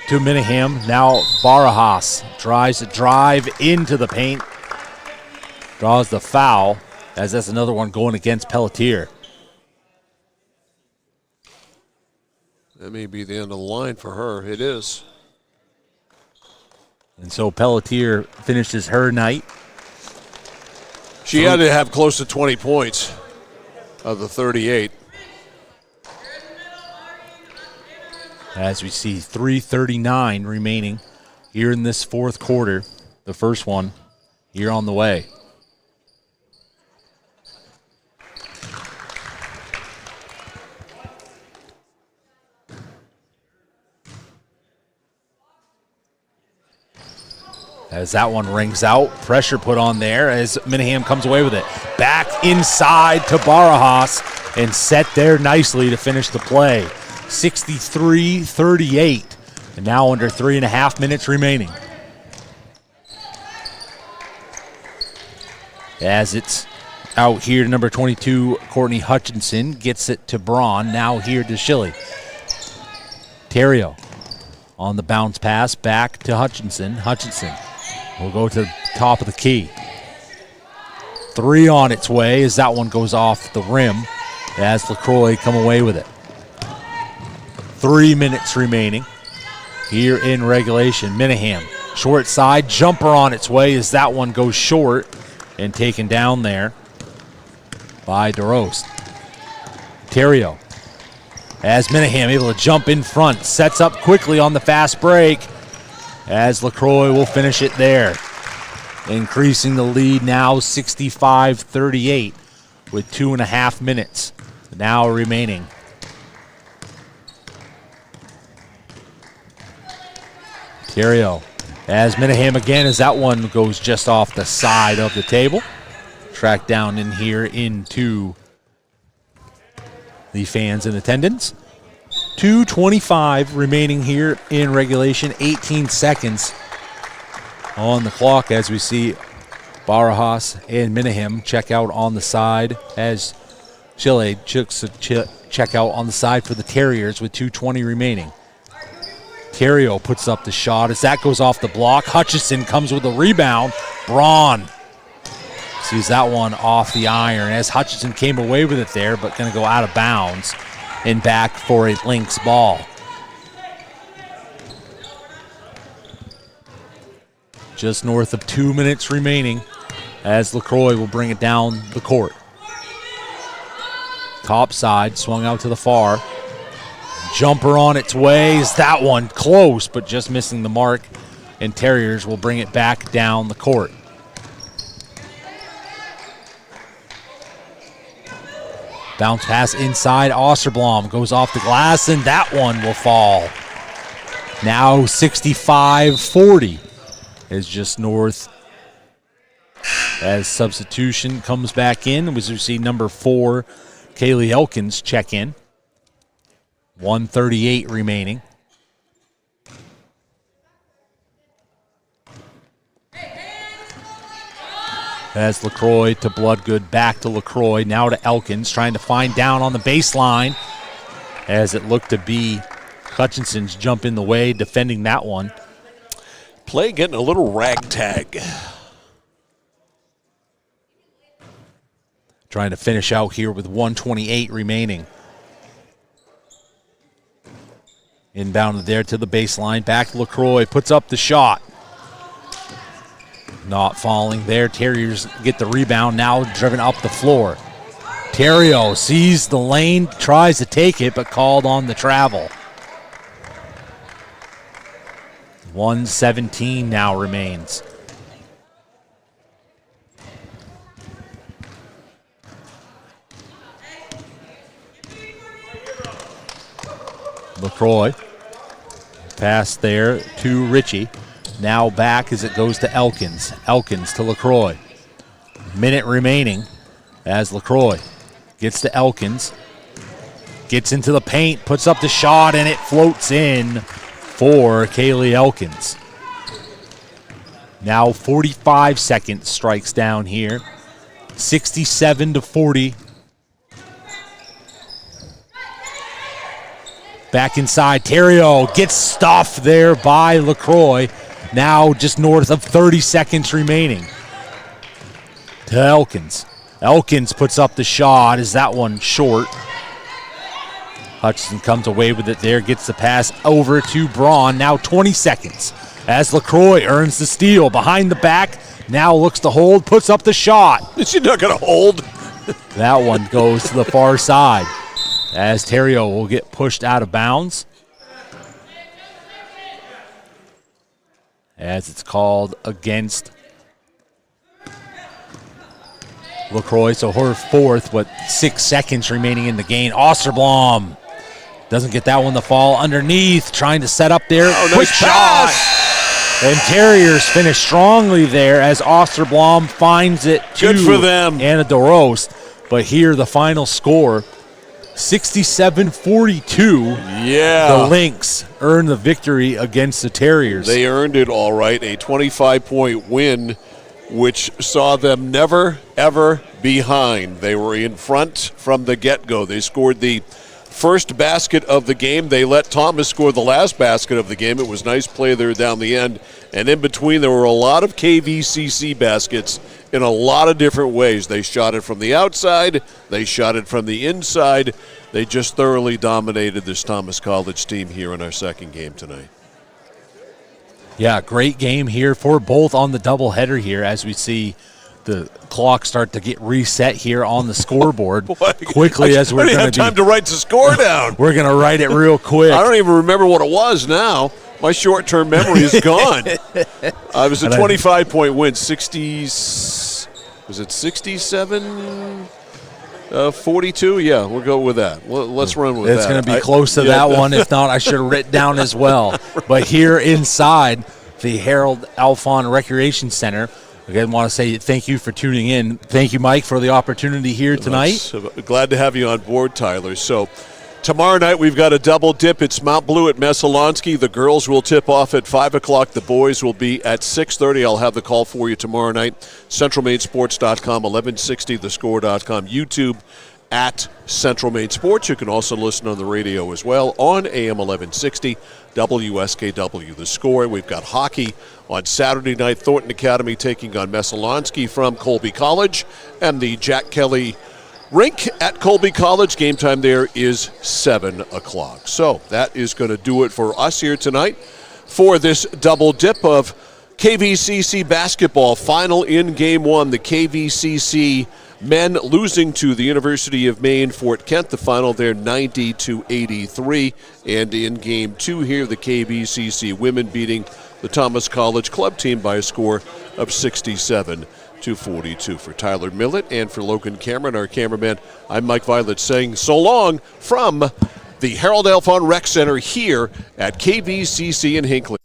to Minahem. Now Barajas tries to drive into the paint. Draws the foul as that's another one going against Pelletier. That may be the end of the line for her. It is. And so Pelletier finishes her night. She had to have close to 20 points of the 38. As we see 3:39 remaining here in this fourth quarter. The first one here on the way. As that one rings out, pressure put on there as Minahem comes away with it. Back inside to Barajas and set there nicely to finish the play. 63-38, and now under 3.5 minutes remaining. As it's out here to number 22, Courtney Hutchinson gets it to Braun. Now here to Schilly. Terrio on the bounce pass back to Hutchinson. Hutchinson will go to the top of the key. 3 on its way as that one goes off the rim as LaCroix come away with it. 3 minutes remaining here in regulation. Minahem, short side, jumper on its way as that one goes short and taken down there by DeRost. Terrio, as Minahem able to jump in front, sets up quickly on the fast break as LaCroix will finish it there. Increasing the lead now 65-38 with 2.5 minutes now remaining. Terrio as Minahem again as that one goes just off the side of the table. Tracked down in here into the fans in attendance. 2:25 remaining here in regulation. 18 seconds on the clock as we see Barajas and Minahem check out on the side as Chile check out on the side for the Terriers with 2:20 remaining. Terrio puts up the shot as that goes off the block. Hutchison comes with a rebound. Braun sees that one off the iron as Hutchison came away with it there, but going to go out of bounds and back for a Lynx ball. Just north of 2 minutes remaining as LaCroix will bring it down the court. Top side, swung out to the far. Jumper on its way. Is that one close, but just missing the mark. And Terriers will bring it back down the court. Bounce pass inside. Osterblom goes off the glass, and that one will fall. Now 65-40 is just north as substitution comes back in. As we see number 4, Kaylee Elkins check in. 1:38 remaining. As LaCroix to Bloodgood, back to LaCroix, now to Elkins, trying to find down on the baseline as it looked to be Hutchinson's jump in the way, defending that one. Play getting a little ragtag. trying to finish out here with 1:28 remaining. Inbounded there to the baseline. Back to LaCroix. Puts up the shot. Not falling there. Terriers get the rebound. Now driven up the floor. Terrio sees the lane. Tries to take it, but called on the travel. 1:17 now remains. LaCroix. Pass there to Ritchie. Now back as it goes to Elkins. Elkins to LaCroix. Minute remaining as LaCroix gets to Elkins. Gets into the paint, puts up the shot, and it floats in for Kaylee Elkins. Now 45 seconds strikes down here. 67-40. Back inside, Terrio gets stuffed there by LaCroix. Now just north of 30 seconds remaining. To Elkins. Elkins puts up the shot. Is that one short? Hutchinson comes away with it there, gets the pass over to Braun. Now 20 seconds as LaCroix earns the steal. Behind the back, now looks to hold, puts up the shot. Is she not going to hold? That one goes to the far side as Terrio will get pushed out of bounds. As it's called against LaCroix, so her fourth with 6 seconds remaining in the game. Osterblom doesn't get that one to fall underneath, trying to set up there. Quick shot! And Terriers finish strongly there as Osterblom finds it to Good for them. Anna DeRost. But here the final score, 67-42. Yeah. The Lynx earned the victory against the Terriers. They earned it all right, a 25-point win, which saw them never, ever behind. They were in front from the get-go. They scored the first basket of the game. They let Thomas score the last basket of the game. It was nice play there down the end. And in between, there were a lot of KVCC baskets in a lot of different ways. They shot it from the outside. They shot it from the inside. They just thoroughly dominated this Thomas College team here in our second game tonight. Yeah, great game here for both on the doubleheader here as we see the clock start to get reset here on the scoreboard quickly as we're going to have time to write the score down. We're going to write it real quick. I don't even remember what it was now. My short-term memory is gone. It was a 25-point win. 67? 42? Yeah, we'll go with that. Let's run with that. It's going to be close to that one. If not, I should have written down as well. Right. But here inside the Harold Alphon Recreation Center, again, want to say thank you for tuning in. Thank you, Mike, for the opportunity here tonight. Glad to have you on board, Tyler. So tomorrow night we've got a double dip. It's Mount Blue at Messalonskee. The girls will tip off at 5 o'clock. The boys will be at 6:30. I'll have the call for you tomorrow night. CentralMainSports.com, 1160thescore.com, YouTube at Central Maine Sports. You can also listen on the radio as well on AM 1160, WSKW. The Score. We've got hockey on Saturday night. Thornton Academy taking on Messalonskee from Colby College, and the Jack Kelly Rink at Colby College. Game time there is 7 o'clock. So that is going to do it for us here tonight for this double dip of KVCC basketball. Final in Game 1, the KVCC men losing to the University of Maine Fort Kent. The final there 90-83. And in Game 2 here, the KVCC women beating the Thomas College club team by a score of 67-42. For Tyler Millett and for Logan Cameron, our cameraman, I'm Mike Violet saying so long from the Harold Alphon Rec Center here at KVCC in Hinckley.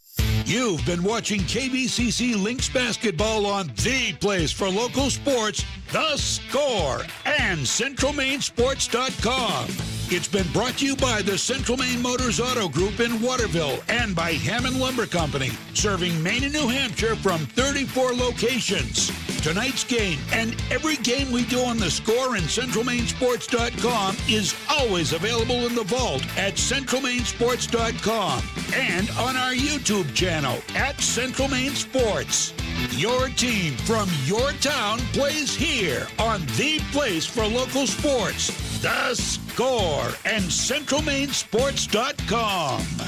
You've been watching KVCC Lynx basketball on the place for local sports, The Score, and CentralMainSports.com. It's been brought to you by the Central Maine Motors Auto Group in Waterville and by Hammond Lumber Company, serving Maine and New Hampshire from 34 locations. Tonight's game and every game we do on The Score and CentralMainSports.com is always available in the vault at CentralMainSports.com and on our YouTube channel at Central Maine Sports. Your team from your town plays here on the place for local sports, The Score, and CentralMainSports.com.